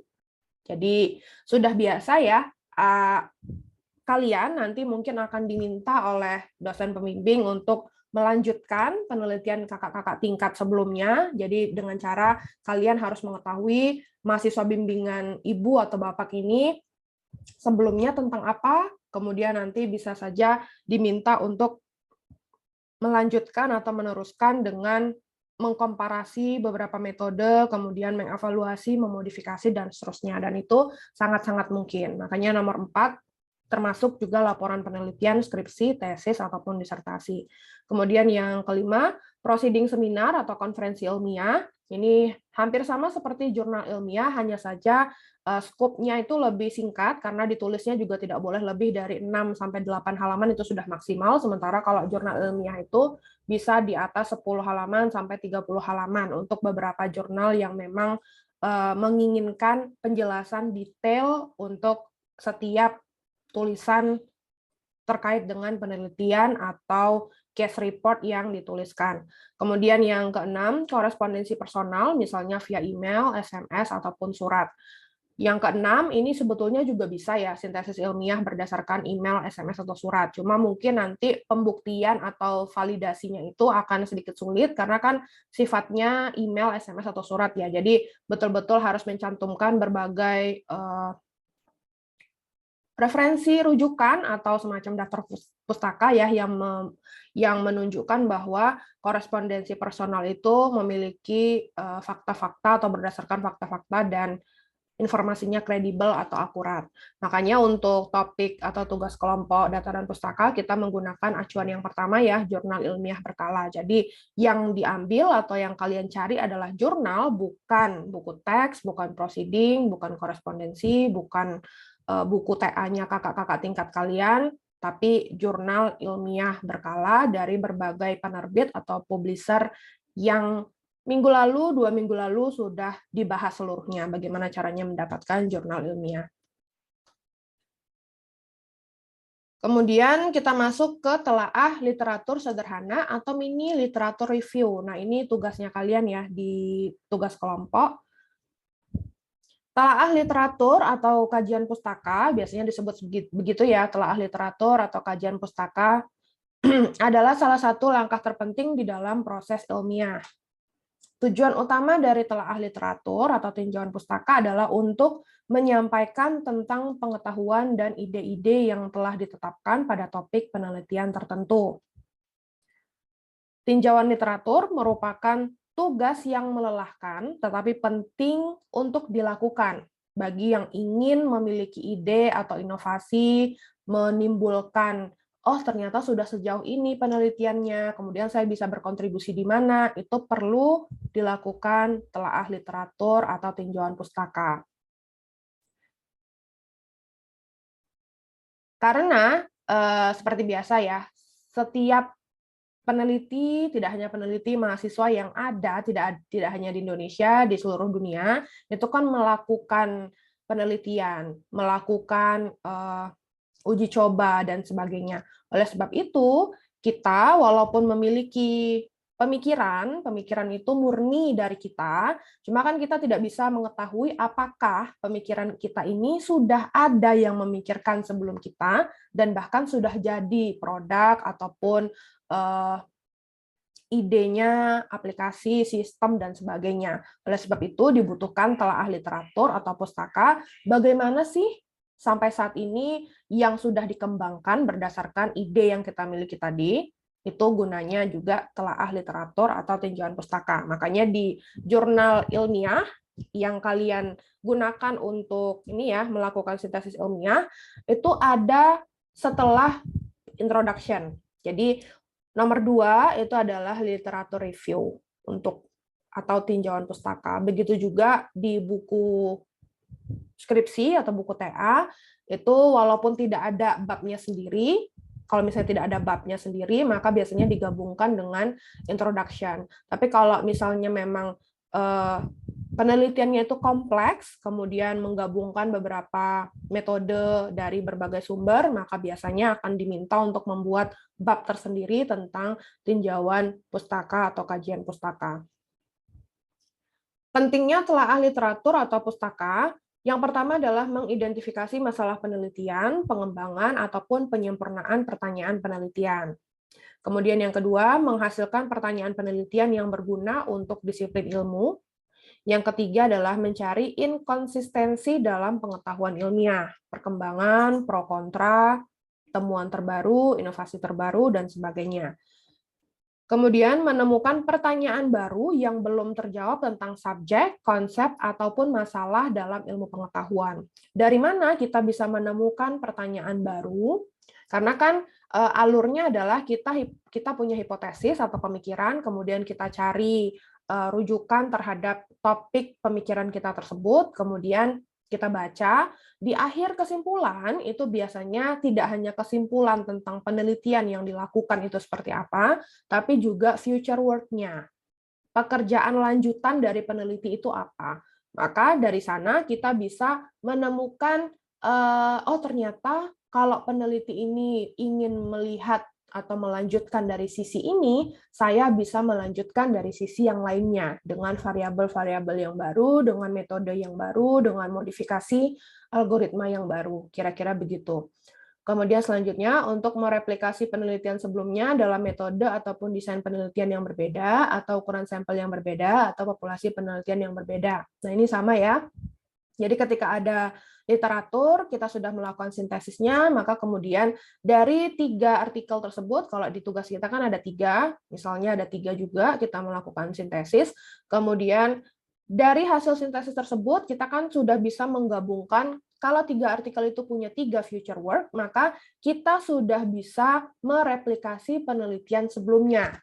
Jadi sudah biasa ya, kalian nanti mungkin akan diminta oleh dosen pembimbing untuk melanjutkan penelitian kakak-kakak tingkat sebelumnya. Jadi dengan cara kalian harus mengetahui mahasiswa bimbingan ibu atau bapak ini sebelumnya tentang apa, kemudian nanti bisa saja diminta untuk melanjutkan atau meneruskan dengan mengkomparasi beberapa metode, kemudian mengevaluasi, memodifikasi, dan seterusnya. Dan itu sangat-sangat mungkin. Makanya nomor 4, termasuk juga laporan penelitian, skripsi, tesis, ataupun disertasi. Kemudian yang kelima, proceeding seminar atau konferensi ilmiah. Ini hampir sama seperti jurnal ilmiah, hanya saja skopnya itu lebih singkat, karena ditulisnya juga tidak boleh lebih dari 6-8 halaman, itu sudah maksimal. Sementara kalau jurnal ilmiah itu bisa di atas 10 halaman sampai 30 halaman untuk beberapa jurnal yang memang menginginkan penjelasan detail untuk setiap tulisan terkait dengan penelitian atau case report yang dituliskan. Kemudian yang keenam, korespondensi personal, misalnya via email, SMS, ataupun surat. Yang keenam, ini sebetulnya juga bisa ya, sintesis ilmiah berdasarkan email, SMS, atau surat. Cuma mungkin nanti pembuktian atau validasinya itu akan sedikit sulit, karena kan sifatnya email, SMS, atau surat ya. Jadi betul-betul harus mencantumkan berbagai referensi rujukan atau semacam daftar pustaka ya yang menunjukkan bahwa korespondensi personal itu memiliki fakta-fakta atau berdasarkan fakta-fakta dan informasinya kredibel atau akurat. Makanya untuk topik atau tugas kelompok data dan pustaka kita menggunakan acuan yang pertama ya, jurnal ilmiah berkala. Jadi yang diambil atau yang kalian cari adalah jurnal, bukan buku teks, bukan proceeding, bukan korespondensi, bukan buku TA-nya kakak-kakak tingkat kalian, tapi jurnal ilmiah berkala dari berbagai penerbit atau publisher yang minggu lalu, 2 minggu lalu sudah dibahas seluruhnya, bagaimana caranya mendapatkan jurnal ilmiah. Kemudian kita masuk ke telaah literatur sederhana atau mini literatur review. Nah, ini tugasnya kalian ya di tugas kelompok. Telaah literatur atau kajian pustaka, biasanya disebut begitu ya, telaah literatur atau kajian pustaka, adalah salah satu langkah terpenting di dalam proses ilmiah. Tujuan utama dari telaah literatur atau tinjauan pustaka adalah untuk menyampaikan tentang pengetahuan dan ide-ide yang telah ditetapkan pada topik penelitian tertentu. Tinjauan literatur merupakan tugas yang melelahkan, tetapi penting untuk dilakukan bagi yang ingin memiliki ide atau inovasi, menimbulkan, oh ternyata sudah sejauh ini penelitiannya, kemudian saya bisa berkontribusi di mana, itu perlu dilakukan telaah literatur atau tinjauan pustaka. Karena seperti biasa ya, setiap peneliti, tidak hanya peneliti, mahasiswa yang ada, tidak hanya di Indonesia, di seluruh dunia, itu kan melakukan penelitian, melakukan uji coba, dan sebagainya. Oleh sebab itu, kita walaupun memiliki pemikiran itu murni dari kita, cuma kan kita tidak bisa mengetahui apakah pemikiran kita ini sudah ada yang memikirkan sebelum kita, dan bahkan sudah jadi produk ataupun idenya, aplikasi, sistem, dan sebagainya. Oleh sebab itu dibutuhkan telaah literatur atau pustaka, bagaimana sih sampai saat ini yang sudah dikembangkan berdasarkan ide yang kita miliki tadi, itu gunanya juga telaah literatur atau tinjauan pustaka. Makanya di jurnal ilmiah yang kalian gunakan untuk ini ya, melakukan sintesis ilmiah, itu ada setelah introduction. Jadi nomor 2 itu adalah literatur review untuk atau tinjauan pustaka. Begitu juga di buku skripsi atau buku TA, itu walaupun tidak ada babnya sendiri, kalau misalnya tidak ada babnya sendiri, maka biasanya digabungkan dengan introduction. Tapi kalau misalnya memang penelitiannya itu kompleks, kemudian menggabungkan beberapa metode dari berbagai sumber, maka biasanya akan diminta untuk membuat bab tersendiri tentang tinjauan pustaka atau kajian pustaka. Pentingnya telaah literatur atau pustaka, yang pertama adalah mengidentifikasi masalah penelitian, pengembangan, ataupun penyempurnaan pertanyaan penelitian. Kemudian yang kedua, menghasilkan pertanyaan penelitian yang berguna untuk disiplin ilmu. Yang ketiga adalah mencari inkonsistensi dalam pengetahuan ilmiah, perkembangan, pro kontra, temuan terbaru, inovasi terbaru, dan sebagainya. Kemudian menemukan pertanyaan baru yang belum terjawab tentang subjek, konsep, ataupun masalah dalam ilmu pengetahuan. Dari mana kita bisa menemukan pertanyaan baru? Karena kan alurnya adalah kita punya hipotesis atau pemikiran, kemudian kita cari rujukan terhadap topik pemikiran kita tersebut, kemudian kita baca, di akhir kesimpulan itu biasanya tidak hanya kesimpulan tentang penelitian yang dilakukan itu seperti apa, tapi juga future work-nya. Pekerjaan lanjutan dari peneliti itu apa? Maka dari sana kita bisa menemukan, oh ternyata kalau peneliti ini ingin melihat atau melanjutkan dari sisi ini, saya bisa melanjutkan dari sisi yang lainnya dengan variabel-variabel yang baru, dengan metode yang baru, dengan modifikasi algoritma yang baru. Kira-kira begitu. Kemudian selanjutnya, untuk mereplikasi penelitian sebelumnya dalam metode ataupun desain penelitian yang berbeda, atau ukuran sampel yang berbeda, atau populasi penelitian yang berbeda. Nah, ini sama ya. Jadi ketika ada literatur, kita sudah melakukan sintesisnya, maka kemudian dari 3 artikel tersebut, kalau di tugas kita kan ada 3, misalnya ada 3 juga, kita melakukan sintesis, kemudian dari hasil sintesis tersebut, kita kan sudah bisa menggabungkan, kalau 3 artikel itu punya 3 future work, maka kita sudah bisa mereplikasi penelitian sebelumnya.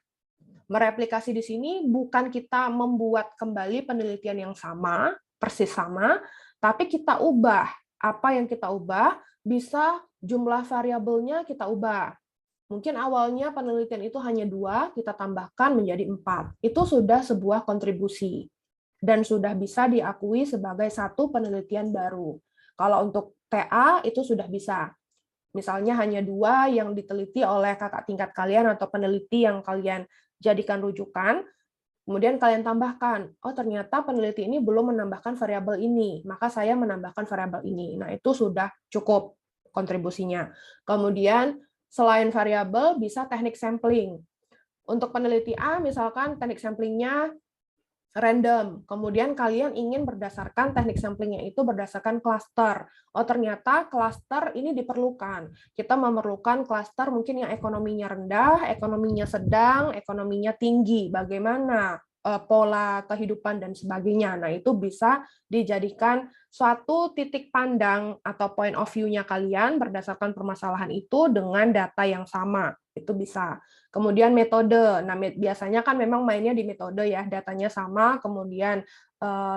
Mereplikasi di sini bukan kita membuat kembali penelitian yang sama, persis sama, tapi kita ubah. Apa yang kita ubah, bisa jumlah variabelnya kita ubah. Mungkin awalnya penelitian itu hanya 2, kita tambahkan menjadi 4. Itu sudah sebuah kontribusi. Dan sudah bisa diakui sebagai satu penelitian baru. Kalau untuk TA, itu sudah bisa. Misalnya hanya 2 yang diteliti oleh kakak tingkat kalian atau peneliti yang kalian jadikan rujukan, kemudian kalian tambahkan, oh ternyata peneliti ini belum menambahkan variabel ini, maka saya menambahkan variabel ini. Nah, itu sudah cukup kontribusinya. Kemudian, selain variabel, bisa teknik sampling. Untuk peneliti A, misalkan teknik samplingnya random. Kemudian kalian ingin berdasarkan teknik samplingnya itu berdasarkan klaster. Oh, ternyata klaster ini diperlukan. Kita memerlukan klaster mungkin yang ekonominya rendah, ekonominya sedang, ekonominya tinggi. Bagaimana pola kehidupan dan sebagainya. Nah, itu bisa dijadikan suatu titik pandang atau point of view-nya kalian berdasarkan permasalahan itu dengan data yang sama. itu bisa. Kemudian metode, nah biasanya kan memang mainnya di metode ya, datanya sama, kemudian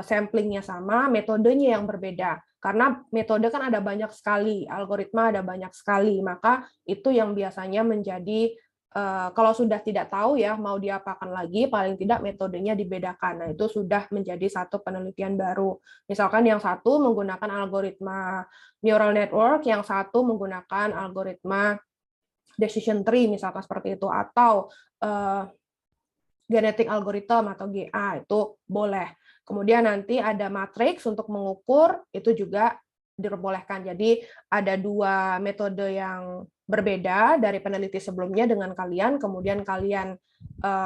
samplingnya sama, metodenya yang berbeda. Karena metode kan ada banyak sekali, algoritma ada banyak sekali, maka itu yang biasanya menjadi kalau sudah tidak tahu ya mau diapakan lagi, paling tidak metodenya dibedakan. Nah, itu sudah menjadi satu penelitian baru. Misalkan yang satu menggunakan algoritma neural network, yang satu menggunakan algoritma decision tree, misalkan seperti itu, atau genetic algorithm atau GA, itu boleh. Kemudian nanti ada matriks untuk mengukur, itu juga diperbolehkan. Jadi ada dua metode yang berbeda dari peneliti sebelumnya dengan kalian, kemudian kalian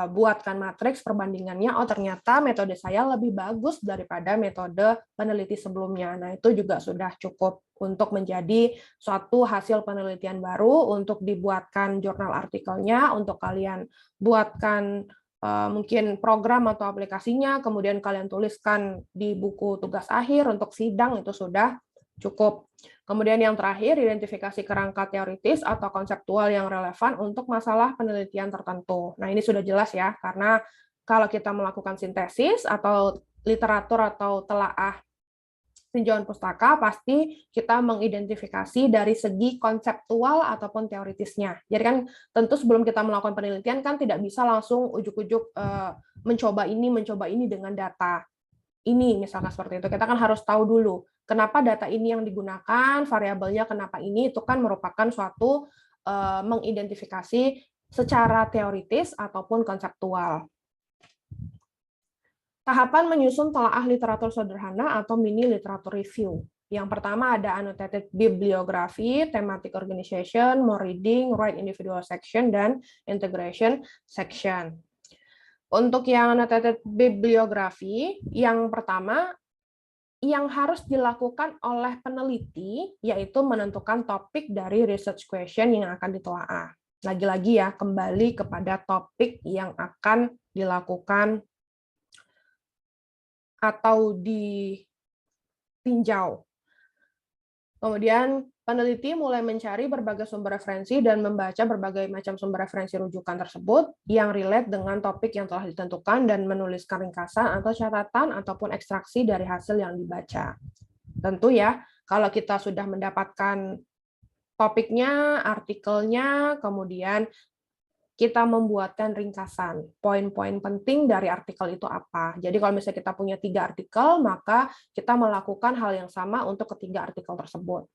buatkan matriks perbandingannya, oh ternyata metode saya lebih bagus daripada metode peneliti sebelumnya. Nah, itu juga sudah cukup untuk menjadi suatu hasil penelitian baru, untuk dibuatkan jurnal artikelnya, untuk kalian buatkan mungkin program atau aplikasinya, kemudian kalian tuliskan di buku tugas akhir untuk sidang, itu sudah cukup. Kemudian yang terakhir, identifikasi kerangka teoritis atau konseptual yang relevan untuk masalah penelitian tertentu. Nah, ini sudah jelas ya, karena kalau kita melakukan sintesis atau literatur atau telaah tinjauan pustaka, pasti kita mengidentifikasi dari segi konseptual ataupun teoritisnya. Jadi kan tentu sebelum kita melakukan penelitian kan tidak bisa langsung ujuk-ujuk mencoba ini dengan data ini, misalkan seperti itu. Kita kan harus tahu dulu kenapa data ini yang digunakan, variabelnya kenapa ini, itu kan merupakan suatu mengidentifikasi secara teoritis ataupun konseptual. Tahapan menyusun telaah literatur sederhana atau mini literatur review. Yang pertama ada annotated bibliography, thematic organization, more reading, write individual section, dan integration section. Untuk yang annotated bibliography, yang pertama yang harus dilakukan oleh peneliti yaitu menentukan topik dari research question yang akan ditelaah. Lagi-lagi ya, kembali kepada topik yang akan dilakukan atau ditinjau. Kemudian peneliti mulai mencari berbagai sumber referensi dan membaca berbagai macam sumber referensi rujukan tersebut yang relate dengan topik yang telah ditentukan dan menuliskan ringkasan atau catatan ataupun ekstraksi dari hasil yang dibaca. Tentu ya, kalau kita sudah mendapatkan topiknya, artikelnya, kemudian kita membuatkan ringkasan, poin-poin penting dari artikel itu apa. Jadi kalau misalnya kita punya 3 artikel, maka kita melakukan hal yang sama untuk ketiga artikel tersebut.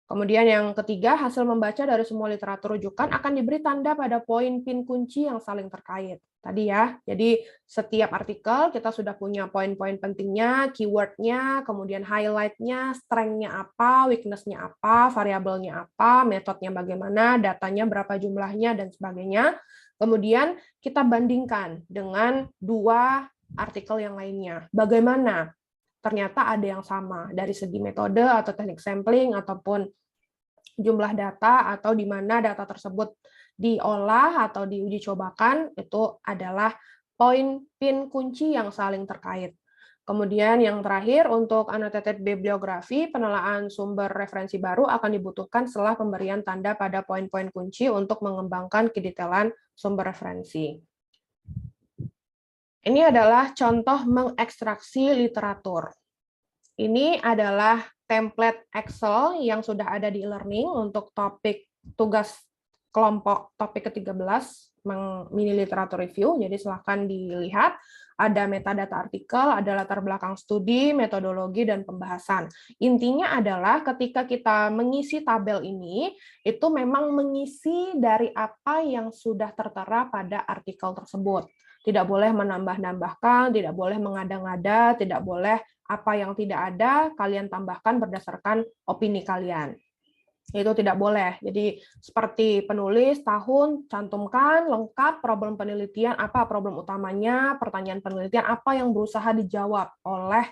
Kemudian yang ketiga, hasil membaca dari semua literatur rujukan akan diberi tanda pada poin pin kunci yang saling terkait. Tadi ya, jadi setiap artikel kita sudah punya poin-poin pentingnya, keyword-nya, kemudian highlight-nya, strength-nya apa, weakness-nya apa, variabelnya apa, metodenya bagaimana, datanya berapa jumlahnya, dan sebagainya. Kemudian kita bandingkan dengan 2 artikel yang lainnya. Bagaimana? Ternyata ada yang sama dari segi metode atau teknik sampling ataupun jumlah data atau di mana data tersebut diolah atau diuji cobakan, itu adalah poin pin kunci yang saling terkait. Kemudian yang terakhir untuk annotated bibliography, penelaahan sumber referensi baru akan dibutuhkan setelah pemberian tanda pada poin-poin kunci untuk mengembangkan kedetailan sumber referensi. Ini adalah contoh mengekstraksi literatur. Ini adalah template Excel yang sudah ada di e-learning untuk topik tugas kelompok topik ke-13, mini literatur review. Jadi silahkan dilihat. Ada metadata artikel, ada latar belakang studi, metodologi, dan pembahasan. Intinya adalah ketika kita mengisi tabel ini, itu memang mengisi dari apa yang sudah tertera pada artikel tersebut. Tidak boleh menambah-nambahkan, tidak boleh mengada-ngada, tidak boleh apa yang tidak ada, kalian tambahkan berdasarkan opini kalian. Itu tidak boleh. Jadi seperti penulis, tahun, cantumkan, lengkap, problem penelitian, apa problem utamanya, pertanyaan penelitian, apa yang berusaha dijawab oleh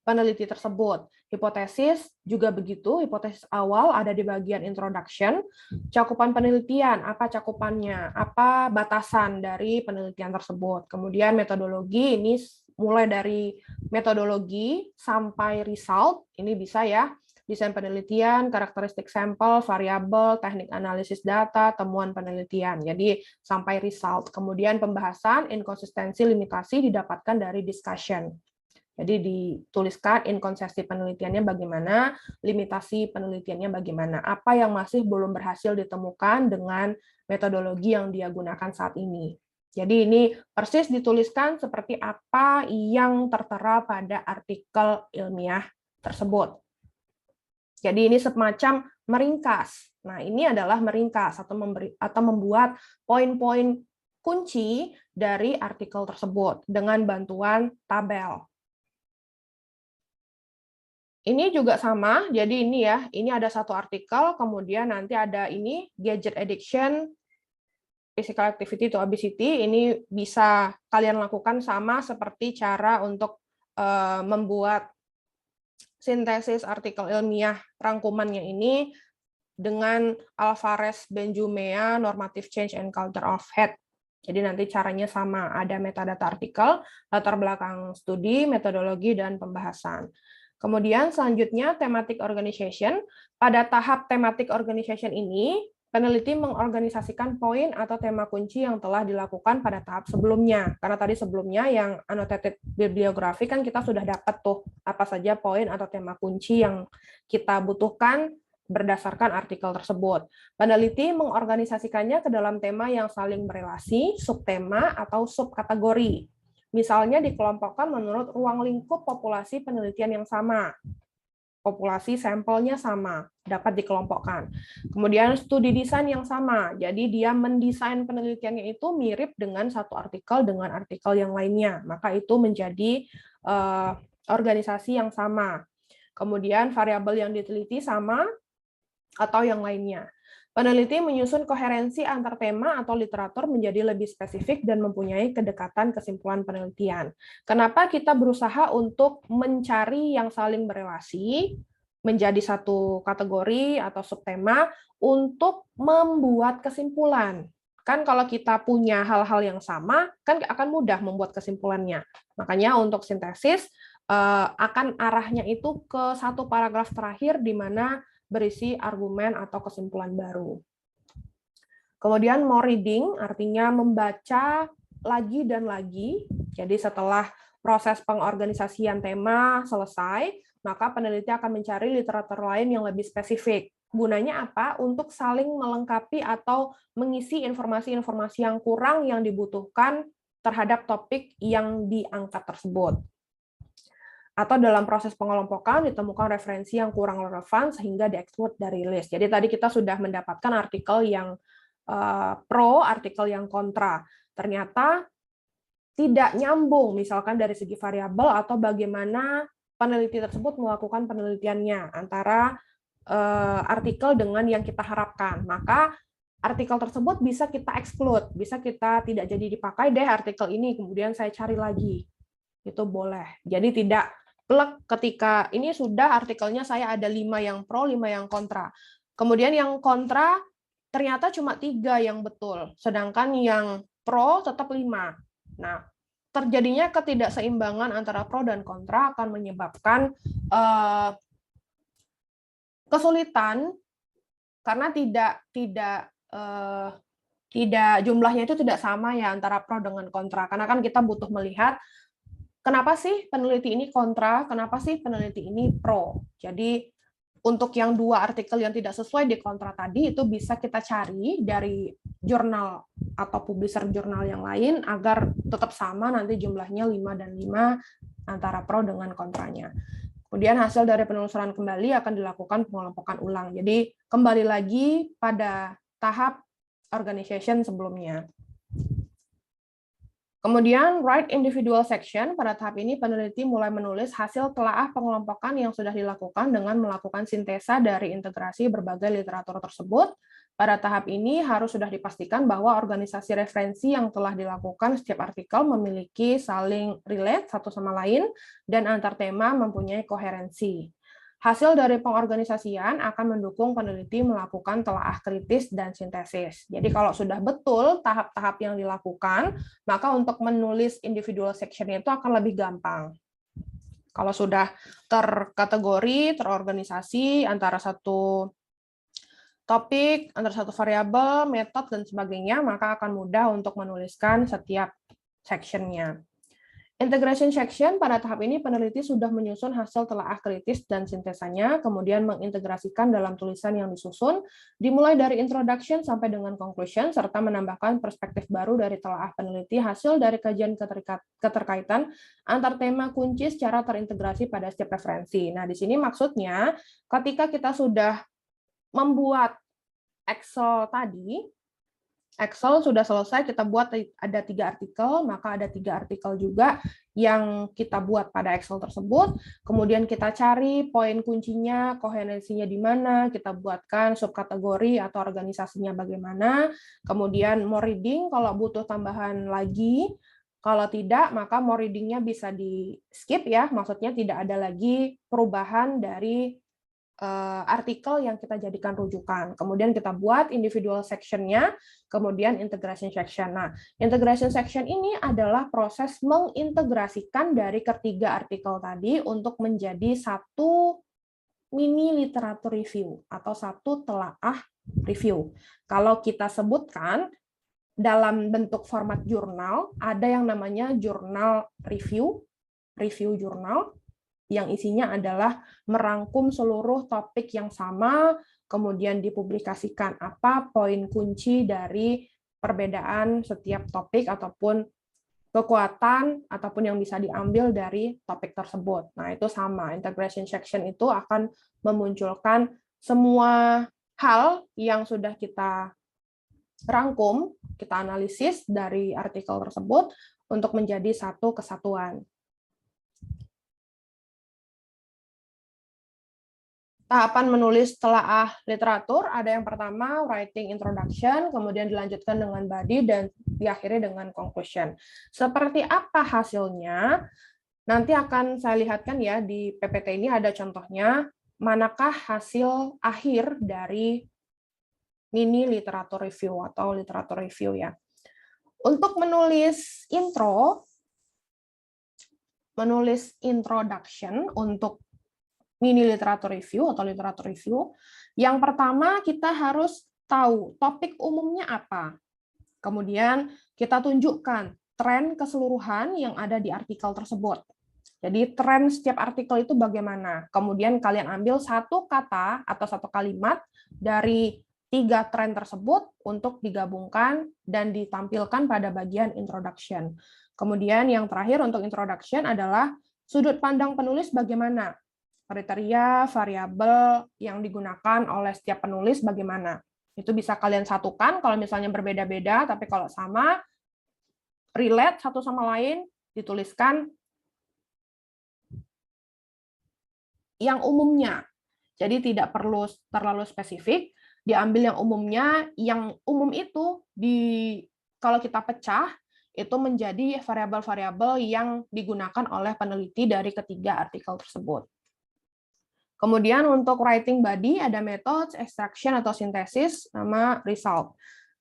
peneliti tersebut. Hipotesis juga begitu, hipotesis awal ada di bagian introduction, cakupan penelitian, apa cakupannya, apa batasan dari penelitian tersebut. Kemudian metodologi, ini mulai dari metodologi sampai result, ini bisa ya, desain penelitian, karakteristik sampel, variabel, teknik analisis data, temuan penelitian. Jadi sampai result. Kemudian pembahasan, inkonsistensi, limitasi didapatkan dari discussion. Jadi dituliskan inkonsistensi penelitiannya bagaimana, limitasi penelitiannya bagaimana, apa yang masih belum berhasil ditemukan dengan metodologi yang dia gunakan saat ini. Jadi ini persis dituliskan seperti apa yang tertera pada artikel ilmiah tersebut. Jadi ini semacam meringkas. Nah, ini adalah meringkas atau membuat poin-poin kunci dari artikel tersebut dengan bantuan tabel. Ini juga sama, jadi ini ya, ini ada satu artikel, kemudian nanti ada ini, gadget addiction, physical activity to obesity, ini bisa kalian lakukan sama seperti cara untuk membuat sintesis artikel ilmiah rangkumannya ini dengan Alvarez Benjumea, Normative Change and Culture of Health. Jadi nanti caranya sama, ada metadata artikel, latar belakang studi, metodologi, dan pembahasan. Kemudian selanjutnya thematic organization. Pada tahap thematic organization ini, peneliti mengorganisasikan poin atau tema kunci yang telah dilakukan pada tahap sebelumnya. Karena tadi sebelumnya yang annotated bibliografi kan kita sudah dapat tuh apa saja poin atau tema kunci yang kita butuhkan berdasarkan artikel tersebut. Peneliti mengorganisasikannya ke dalam tema yang saling berelasi, subtema atau subkategori. Misalnya dikelompokkan menurut ruang lingkup populasi penelitian yang sama. Populasi sampelnya sama, dapat dikelompokkan. Kemudian studi desain yang sama, jadi dia mendesain penelitiannya itu mirip dengan satu artikel dengan artikel yang lainnya, maka itu menjadi organisasi yang sama. Kemudian variabel yang diteliti sama atau yang lainnya. Peneliti menyusun koherensi antar tema atau literatur menjadi lebih spesifik dan mempunyai kedekatan kesimpulan penelitian. Kenapa kita berusaha untuk mencari yang saling berelasi menjadi satu kategori atau subtema untuk membuat kesimpulan? Kan kalau kita punya hal-hal yang sama, kan akan mudah membuat kesimpulannya. Makanya untuk sintesis akan arahnya itu ke satu paragraf terakhir di mana berisi argumen atau kesimpulan baru. Kemudian more reading artinya membaca lagi dan lagi. Jadi setelah proses pengorganisasian tema selesai, maka peneliti akan mencari literatur lain yang lebih spesifik. Gunanya apa? Untuk saling melengkapi atau mengisi informasi-informasi yang kurang yang dibutuhkan terhadap topik yang diangkat tersebut. Atau dalam proses pengelompokan ditemukan referensi yang kurang relevan sehingga di-exclude dari list. Jadi tadi kita sudah mendapatkan artikel yang pro, artikel yang kontra. Ternyata tidak nyambung, misalkan dari segi variabel atau bagaimana peneliti tersebut melakukan penelitiannya antara artikel dengan yang kita harapkan. Maka artikel tersebut bisa kita exclude, bisa kita tidak jadi dipakai deh artikel ini, kemudian saya cari lagi. Itu boleh. Jadi tidak plek ketika ini sudah artikelnya saya ada 5 yang pro, 5 yang kontra. Kemudian yang kontra ternyata cuma 3 yang betul, sedangkan yang pro tetap 5. Nah, terjadinya ketidakseimbangan antara pro dan kontra akan menyebabkan kesulitan karena tidak jumlahnya itu tidak sama ya antara pro dengan kontra. Karena kan kita butuh melihat kenapa sih peneliti ini kontra, kenapa sih peneliti ini pro. Jadi untuk yang 2 artikel yang tidak sesuai di kontra tadi, itu bisa kita cari dari jurnal atau publisher jurnal yang lain, agar tetap sama nanti jumlahnya 5 dan 5 antara pro dengan kontranya. Kemudian hasil dari penelusuran kembali akan dilakukan pengelompokan ulang. Jadi kembali lagi pada tahap organization sebelumnya. Kemudian, write individual section. Pada tahap ini, peneliti mulai menulis hasil telaah pengelompokan yang sudah dilakukan dengan melakukan sintesa dari integrasi berbagai literatur tersebut. Pada tahap ini, harus sudah dipastikan bahwa organisasi referensi yang telah dilakukan setiap artikel memiliki saling relate satu sama lain, dan antar tema mempunyai koherensi. Hasil dari pengorganisasian akan mendukung peneliti melakukan telaah kritis dan sintesis. Jadi kalau sudah betul tahap-tahap yang dilakukan, maka untuk menulis individual section itu akan lebih gampang. Kalau sudah terkategori, terorganisasi antara satu topik, antara satu variabel, metode, dan sebagainya, maka akan mudah untuk menuliskan setiap section-nya. Integration section, pada tahap ini peneliti sudah menyusun hasil telaah kritis dan sintesanya, kemudian mengintegrasikan dalam tulisan yang disusun, dimulai dari introduction sampai dengan conclusion, serta menambahkan perspektif baru dari telaah peneliti hasil dari kajian keterkaitan antar tema kunci secara terintegrasi pada setiap referensi. Nah, di sini maksudnya ketika kita sudah membuat Excel tadi, Excel sudah selesai, kita buat ada 3 artikel, maka ada 3 artikel juga yang kita buat pada Excel tersebut. Kemudian kita cari poin kuncinya, koherensinya di mana, kita buatkan subkategori atau organisasinya bagaimana. Kemudian more reading, kalau butuh tambahan lagi. Kalau tidak, maka more reading-nya bisa di skip ya, maksudnya tidak ada lagi perubahan dari artikel yang kita jadikan rujukan. Kemudian kita buat individual section-nya, kemudian integration section. Nah, integration section ini adalah proses mengintegrasikan dari ketiga artikel tadi untuk menjadi satu mini literatur review atau satu telaah review. Kalau kita sebutkan dalam bentuk format jurnal, ada yang namanya jurnal review jurnal, yang isinya adalah merangkum seluruh topik yang sama, kemudian dipublikasikan apa poin kunci dari perbedaan setiap topik ataupun kekuatan ataupun yang bisa diambil dari topik tersebut. Nah, itu sama. Integration section itu akan memunculkan semua hal yang sudah kita rangkum, kita analisis dari artikel tersebut untuk menjadi satu kesatuan. Tahapan menulis telaah literatur, ada yang pertama writing introduction, kemudian dilanjutkan dengan body, dan diakhiri dengan conclusion. Seperti apa hasilnya? Nanti akan saya lihatkan ya, di PPT ini ada contohnya, manakah hasil akhir dari mini literatur review atau literatur review ya. Untuk menulis introduction untuk mini literatur review atau literatur review, yang pertama kita harus tahu topik umumnya apa. Kemudian kita tunjukkan tren keseluruhan yang ada di artikel tersebut. Jadi tren setiap artikel itu bagaimana. Kemudian kalian ambil satu kata atau satu kalimat dari 3 tren tersebut untuk digabungkan dan ditampilkan pada bagian introduction. Kemudian yang terakhir untuk introduction adalah sudut pandang penulis bagaimana. Kriteria, variabel yang digunakan oleh setiap penulis bagaimana. Itu bisa kalian satukan kalau misalnya berbeda-beda, tapi kalau sama, relate satu sama lain, dituliskan yang umumnya. Jadi tidak perlu terlalu spesifik, diambil yang umumnya, yang umum itu kalau kita pecah, itu menjadi variabel-variabel yang digunakan oleh peneliti dari ketiga artikel tersebut. Kemudian untuk writing body ada methods, extraction atau sintesis, sama result.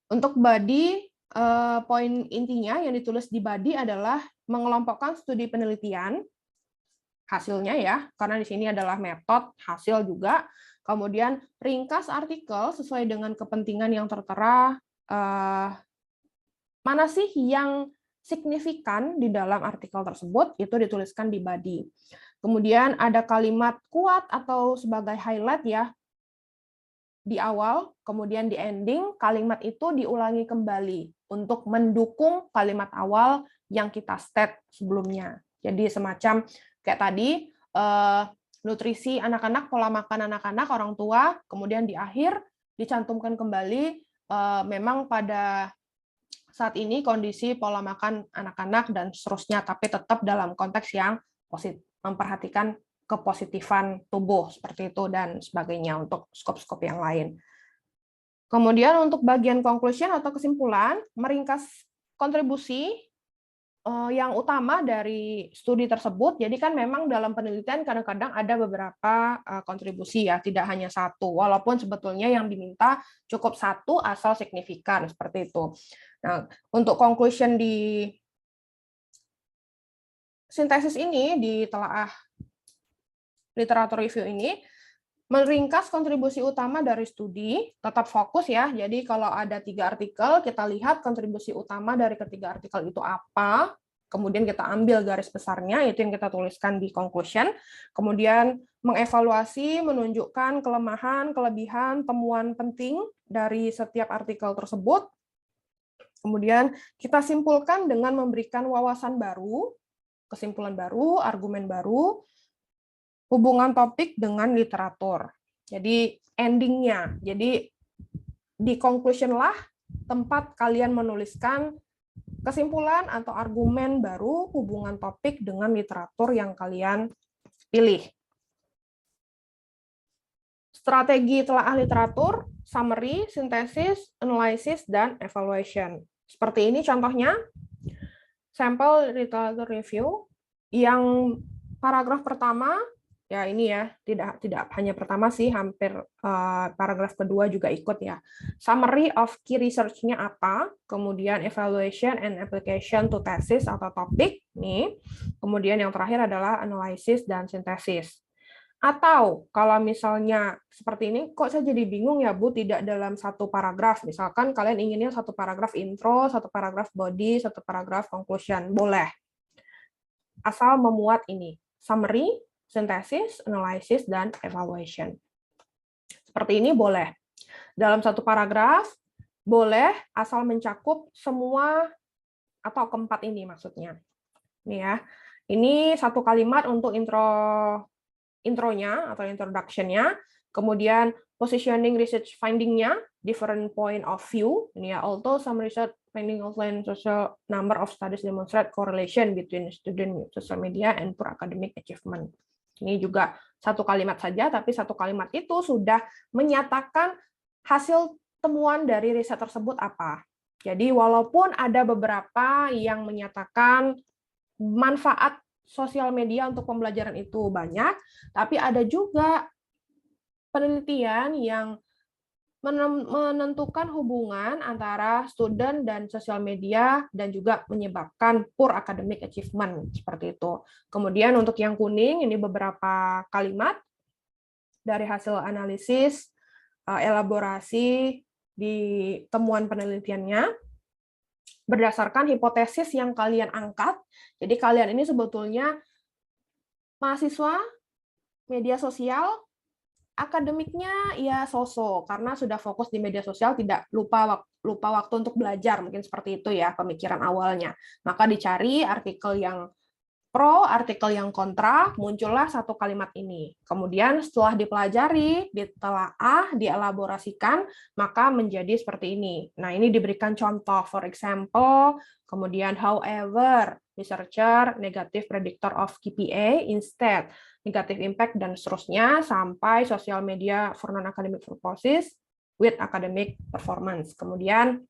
Untuk body, poin intinya yang ditulis di body adalah mengelompokkan studi penelitian, hasilnya ya, karena di sini adalah metode, hasil juga. Kemudian ringkas artikel sesuai dengan kepentingan yang tertera, mana sih yang signifikan di dalam artikel tersebut, itu dituliskan di body. Kemudian ada kalimat kuat atau sebagai highlight ya di awal, kemudian di ending kalimat itu diulangi kembali untuk mendukung kalimat awal yang kita state sebelumnya. Jadi semacam kayak tadi nutrisi anak-anak, pola makan anak-anak, orang tua, kemudian di akhir dicantumkan kembali memang pada saat ini kondisi pola makan anak-anak dan seterusnya, tapi tetap dalam konteks yang positif, memperhatikan kepositifan tubuh seperti itu dan sebagainya untuk skop-skop yang lain. Kemudian untuk bagian conclusion atau kesimpulan, meringkas kontribusi yang utama dari studi tersebut. Jadi kan memang dalam penelitian kadang-kadang ada beberapa kontribusi ya, tidak hanya satu, walaupun sebetulnya yang diminta cukup satu asal signifikan seperti itu. Nah, untuk conclusion di sintesis ini, di telaah literatur review ini meringkas kontribusi utama dari studi, tetap fokus ya. Jadi kalau ada 3 artikel, kita lihat kontribusi utama dari ketiga artikel itu apa, kemudian kita ambil garis besarnya, itu yang kita tuliskan di conclusion, kemudian mengevaluasi, menunjukkan kelemahan, kelebihan, temuan penting dari setiap artikel tersebut, kemudian kita simpulkan dengan memberikan wawasan baru, kesimpulan baru, argumen baru, hubungan topik dengan literatur. Jadi endingnya, jadi di conclusion lah tempat kalian menuliskan kesimpulan atau argumen baru hubungan topik dengan literatur yang kalian pilih. Strategi telaah literatur, summary, sintesis, analysis, dan evaluation. Seperti ini contohnya, sampel literature review, yang paragraf pertama, ya ini ya, tidak hanya pertama sih, hampir paragraf kedua juga ikut ya. Summary of key research-nya apa, kemudian evaluation and application to thesis atau topik, nih. Kemudian yang terakhir adalah analysis dan sintesis. Atau kalau misalnya seperti ini, kok saya jadi bingung ya Bu, tidak dalam satu paragraf. Misalkan kalian inginnya satu paragraf intro, satu paragraf body, satu paragraf conclusion, boleh. Asal memuat ini, summary, sintesis, analysis, dan evaluation. Seperti ini boleh. Dalam satu paragraf, boleh asal mencakup semua atau keempat ini maksudnya. Ini ya. Ini satu kalimat untuk intronya atau introduction-nya, kemudian positioning research finding-nya, different point of view, ini ya, although some research finding outline social number of studies demonstrate correlation between student social media and poor academic achievement. Ini juga satu kalimat saja, tapi satu kalimat itu sudah menyatakan hasil temuan dari riset tersebut apa. Jadi walaupun ada beberapa yang menyatakan manfaat sosial media untuk pembelajaran itu banyak, tapi ada juga penelitian yang menentukan hubungan antara student dan sosial media dan juga menyebabkan poor academic achievement, seperti itu. Kemudian untuk yang kuning, ini beberapa kalimat dari hasil analisis, elaborasi di temuan penelitiannya, berdasarkan hipotesis yang kalian angkat. Jadi kalian ini sebetulnya mahasiswa media sosial, akademiknya ya so-so, karena sudah fokus di media sosial, tidak lupa waktu untuk belajar, mungkin seperti itu ya pemikiran awalnya. Maka dicari artikel yang pro, artikel yang kontra, muncullah satu kalimat ini. Kemudian setelah dipelajari, ditelaah, dielaborasikan, maka menjadi seperti ini. Nah, ini diberikan contoh, for example, kemudian however, researcher, negative predictor of KPA, instead, negative impact, dan seterusnya, sampai social media for non-academic purposes with academic performance. Kemudian,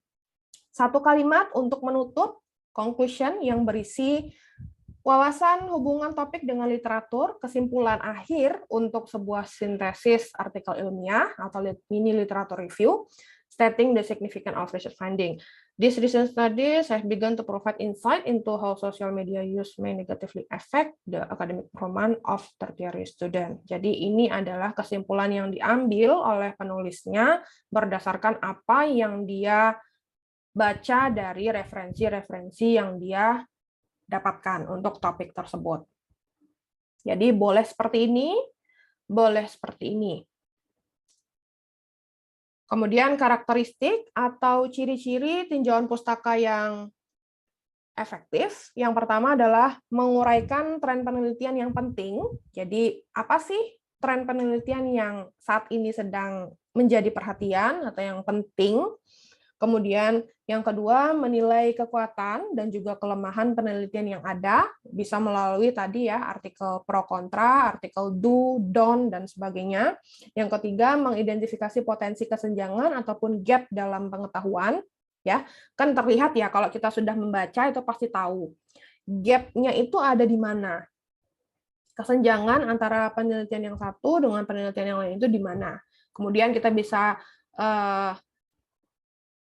satu kalimat untuk menutup conclusion yang berisi wawasan hubungan topik dengan literatur, kesimpulan akhir untuk sebuah sintesis artikel ilmiah atau mini literatur review, stating the significance of research finding. These recent studies have begun to provide insight into how social media use may negatively affect the academic performance of tertiary student. Jadi ini adalah kesimpulan yang diambil oleh penulisnya berdasarkan apa yang dia baca dari referensi-referensi yang dia dapatkan untuk topik tersebut. Jadi boleh seperti ini, boleh seperti ini. Kemudian karakteristik atau ciri-ciri tinjauan pustaka yang efektif. Yang pertama adalah menguraikan tren penelitian yang penting. Jadi apa sih tren penelitian yang saat ini sedang menjadi perhatian atau yang penting? Kemudian yang kedua, menilai kekuatan dan juga kelemahan penelitian yang ada, bisa melalui tadi ya artikel pro kontra, artikel do, don't, dan sebagainya. Yang ketiga, mengidentifikasi potensi kesenjangan ataupun gap dalam pengetahuan. Ya, kan terlihat ya kalau kita sudah membaca itu pasti tahu. Gap-nya itu ada di mana? Kesenjangan antara penelitian yang satu dengan penelitian yang lain itu di mana? Kemudian kita bisa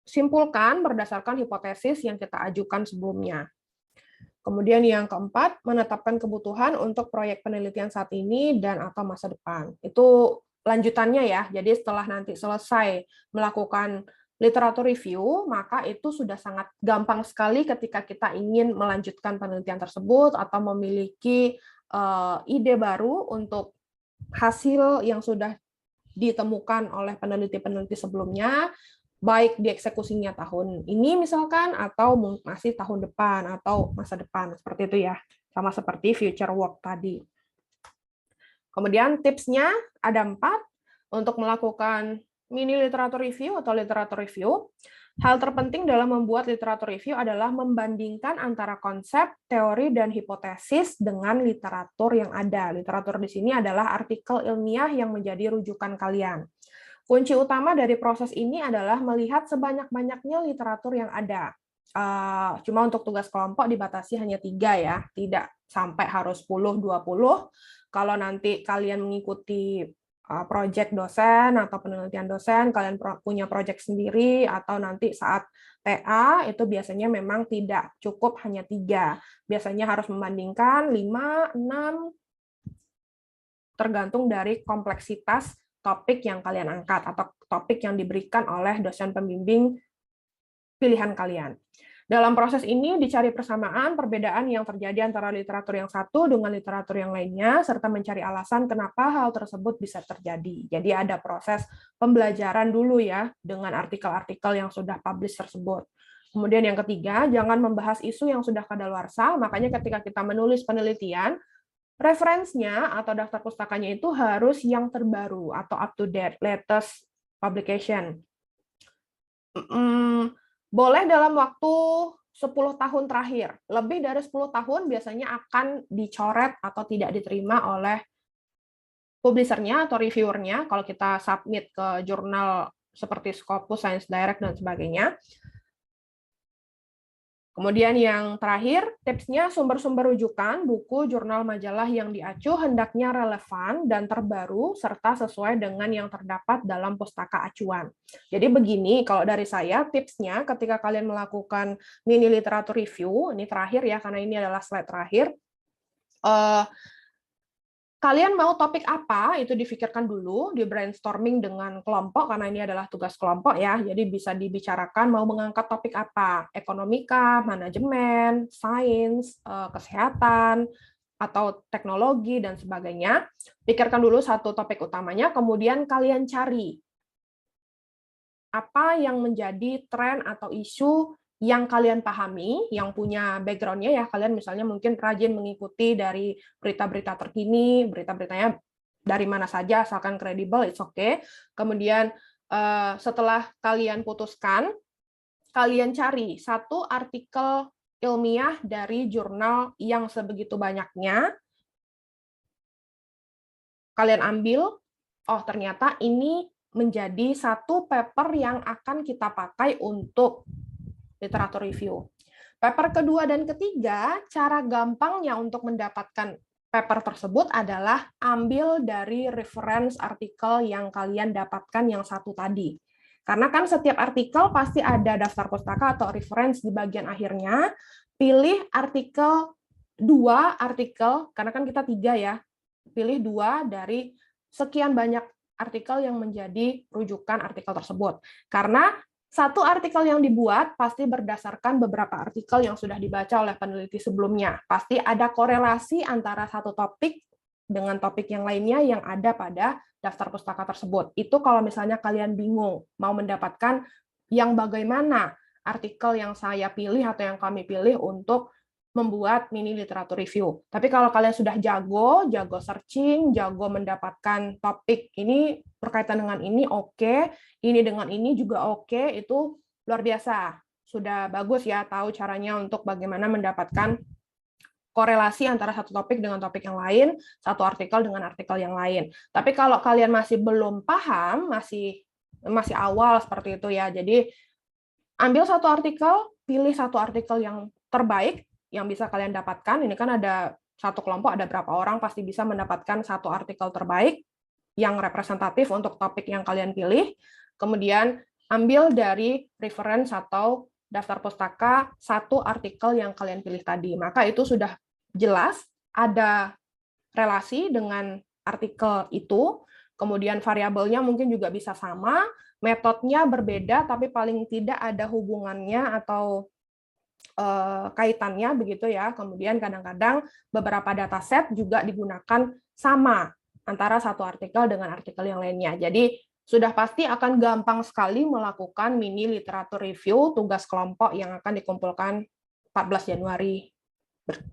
simpulkan berdasarkan hipotesis yang kita ajukan sebelumnya. Kemudian yang keempat, menetapkan kebutuhan untuk proyek penelitian saat ini dan atau masa depan. Itu lanjutannya ya, jadi setelah nanti selesai melakukan literatur review, maka itu sudah sangat gampang sekali ketika kita ingin melanjutkan penelitian tersebut atau memiliki ide baru untuk hasil yang sudah ditemukan oleh peneliti-peneliti sebelumnya, baik dieksekusinya tahun ini misalkan, atau masih tahun depan, atau masa depan, seperti itu ya. Sama seperti future work tadi. Kemudian tipsnya ada 4, untuk melakukan mini literatur review atau literatur review. Hal terpenting dalam membuat literatur review adalah membandingkan antara konsep, teori, dan hipotesis dengan literatur yang ada. Literatur di sini adalah artikel ilmiah yang menjadi rujukan kalian. Kunci utama dari proses ini adalah melihat sebanyak-banyaknya literatur yang ada. Cuma untuk tugas kelompok dibatasi hanya 3 ya, tidak sampai harus 10, 20. Kalau nanti kalian mengikuti proyek dosen atau penelitian dosen, kalian punya proyek sendiri, atau nanti saat TA, itu biasanya memang tidak cukup hanya 3. Biasanya harus membandingkan 5, 6, tergantung dari kompleksitas topik yang kalian angkat atau topik yang diberikan oleh dosen pembimbing pilihan kalian. Dalam proses ini dicari persamaan, perbedaan yang terjadi antara literatur yang satu dengan literatur yang lainnya, serta mencari alasan kenapa hal tersebut bisa terjadi. Jadi ada proses pembelajaran dulu ya, dengan artikel-artikel yang sudah publish tersebut. Kemudian yang ketiga, jangan membahas isu yang sudah kadaluarsa, makanya ketika kita menulis penelitian, referensinya atau daftar pustakanya itu harus yang terbaru atau up to date, latest publication. Boleh dalam waktu 10 tahun terakhir. Lebih dari 10 tahun biasanya akan dicoret atau tidak diterima oleh publishernya atau reviewernya kalau kita submit ke jurnal seperti Scopus, Science Direct, dan sebagainya. Kemudian yang terakhir, tipsnya sumber-sumber rujukan, buku, jurnal, majalah yang diacu hendaknya relevan dan terbaru, serta sesuai dengan yang terdapat dalam pustaka acuan. Jadi begini, kalau dari saya, tipsnya ketika kalian melakukan mini literatur review, ini terakhir ya, karena ini adalah slide terakhir, kalian mau topik apa, itu difikirkan dulu, di brainstorming dengan kelompok, karena ini adalah tugas kelompok ya, jadi bisa dibicarakan mau mengangkat topik apa, ekonomika, manajemen, sains, kesehatan, atau teknologi, dan sebagainya. Pikirkan dulu satu topik utamanya, kemudian kalian cari apa yang menjadi tren atau isu yang kalian pahami, yang punya background-nya ya, kalian misalnya mungkin rajin mengikuti dari berita-berita terkini, berita-beritanya dari mana saja, asalkan kredibel, it's okay. Kemudian setelah kalian putuskan, kalian cari satu artikel ilmiah dari jurnal yang sebegitu banyaknya, kalian ambil, oh ternyata ini menjadi satu paper yang akan kita pakai untuk literatur review. Paper kedua dan ketiga, cara gampangnya untuk mendapatkan paper tersebut adalah ambil dari reference artikel yang kalian dapatkan yang satu tadi. Karena kan setiap artikel pasti ada daftar pustaka atau reference di bagian akhirnya, pilih artikel 2 artikel, karena kan kita 3 ya, pilih 2 dari sekian banyak artikel yang menjadi rujukan artikel tersebut. Karena satu artikel yang dibuat pasti berdasarkan beberapa artikel yang sudah dibaca oleh peneliti sebelumnya. Pasti ada korelasi antara satu topik dengan topik yang lainnya yang ada pada daftar pustaka tersebut. Itu kalau misalnya kalian bingung mau mendapatkan yang bagaimana artikel yang saya pilih atau yang kami pilih untuk membuat mini literatur review. Tapi kalau kalian sudah jago searching, jago mendapatkan topik ini berkaitan dengan ini, oke, ini dengan ini juga oke, itu luar biasa. Sudah bagus ya, tahu caranya untuk bagaimana mendapatkan korelasi antara satu topik dengan topik yang lain, satu artikel dengan artikel yang lain. Tapi kalau kalian masih belum paham, masih awal seperti itu ya, jadi ambil satu artikel, pilih satu artikel yang terbaik, yang bisa kalian dapatkan. Ini kan ada satu kelompok, ada berapa orang, pasti bisa mendapatkan satu artikel terbaik yang representatif untuk topik yang kalian pilih. Kemudian ambil dari reference atau daftar pustaka satu artikel yang kalian pilih tadi. Maka itu sudah jelas ada relasi dengan artikel itu, kemudian variabelnya mungkin juga bisa sama, metodenya berbeda, tapi paling tidak ada hubungannya atau kaitannya begitu ya. Kemudian kadang-kadang beberapa dataset juga digunakan sama antara satu artikel dengan artikel yang lainnya. Jadi sudah pasti akan gampang sekali melakukan mini literatur review tugas kelompok yang akan dikumpulkan 14 Januari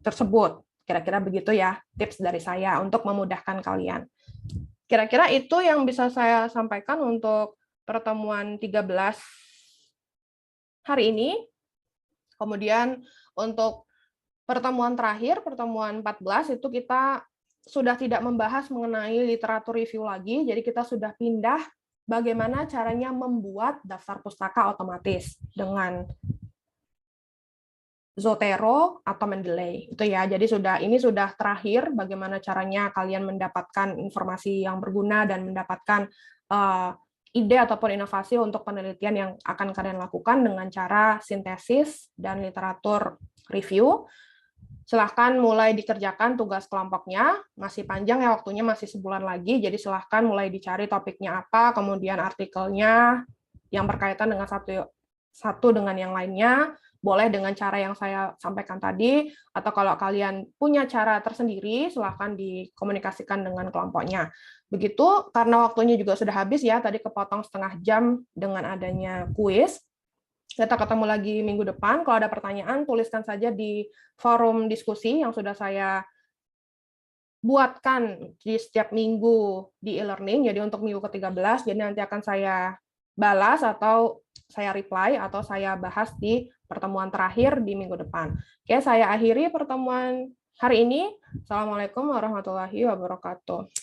tersebut. Kira-kira begitu ya tips dari saya untuk memudahkan kalian. Kira-kira itu yang bisa saya sampaikan untuk pertemuan 13 hari ini. Kemudian untuk pertemuan terakhir, pertemuan 14, itu kita sudah tidak membahas mengenai literatur review lagi, jadi kita sudah pindah bagaimana caranya membuat daftar pustaka otomatis dengan Zotero atau Mendeley. Itu ya, jadi ini sudah terakhir bagaimana caranya kalian mendapatkan informasi yang berguna dan mendapatkan ide ataupun inovasi untuk penelitian yang akan kalian lakukan dengan cara sintesis dan literatur review. Silahkan mulai dikerjakan tugas kelompoknya, masih panjang ya waktunya, masih sebulan lagi, jadi silahkan mulai dicari topiknya apa, kemudian artikelnya yang berkaitan dengan satu dengan yang lainnya, boleh dengan cara yang saya sampaikan tadi, atau kalau kalian punya cara tersendiri, silahkan dikomunikasikan dengan kelompoknya. Begitu, karena waktunya juga sudah habis ya, tadi kepotong setengah jam dengan adanya kuis. Kita ketemu lagi minggu depan. Kalau ada pertanyaan, tuliskan saja di forum diskusi yang sudah saya buatkan di setiap minggu di e-learning. Jadi untuk minggu ke-13, jadi nanti akan saya balas atau saya reply atau saya bahas di pertemuan terakhir di minggu depan. Oke, saya akhiri pertemuan hari ini. Assalamualaikum warahmatullahi wabarakatuh.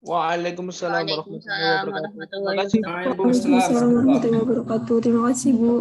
Waalaikumsalam warahmatullahi wabarakatuh. Terima kasih. Waalaikumsalam warahmatullahi wabarakatuh. Terima kasih, Bu.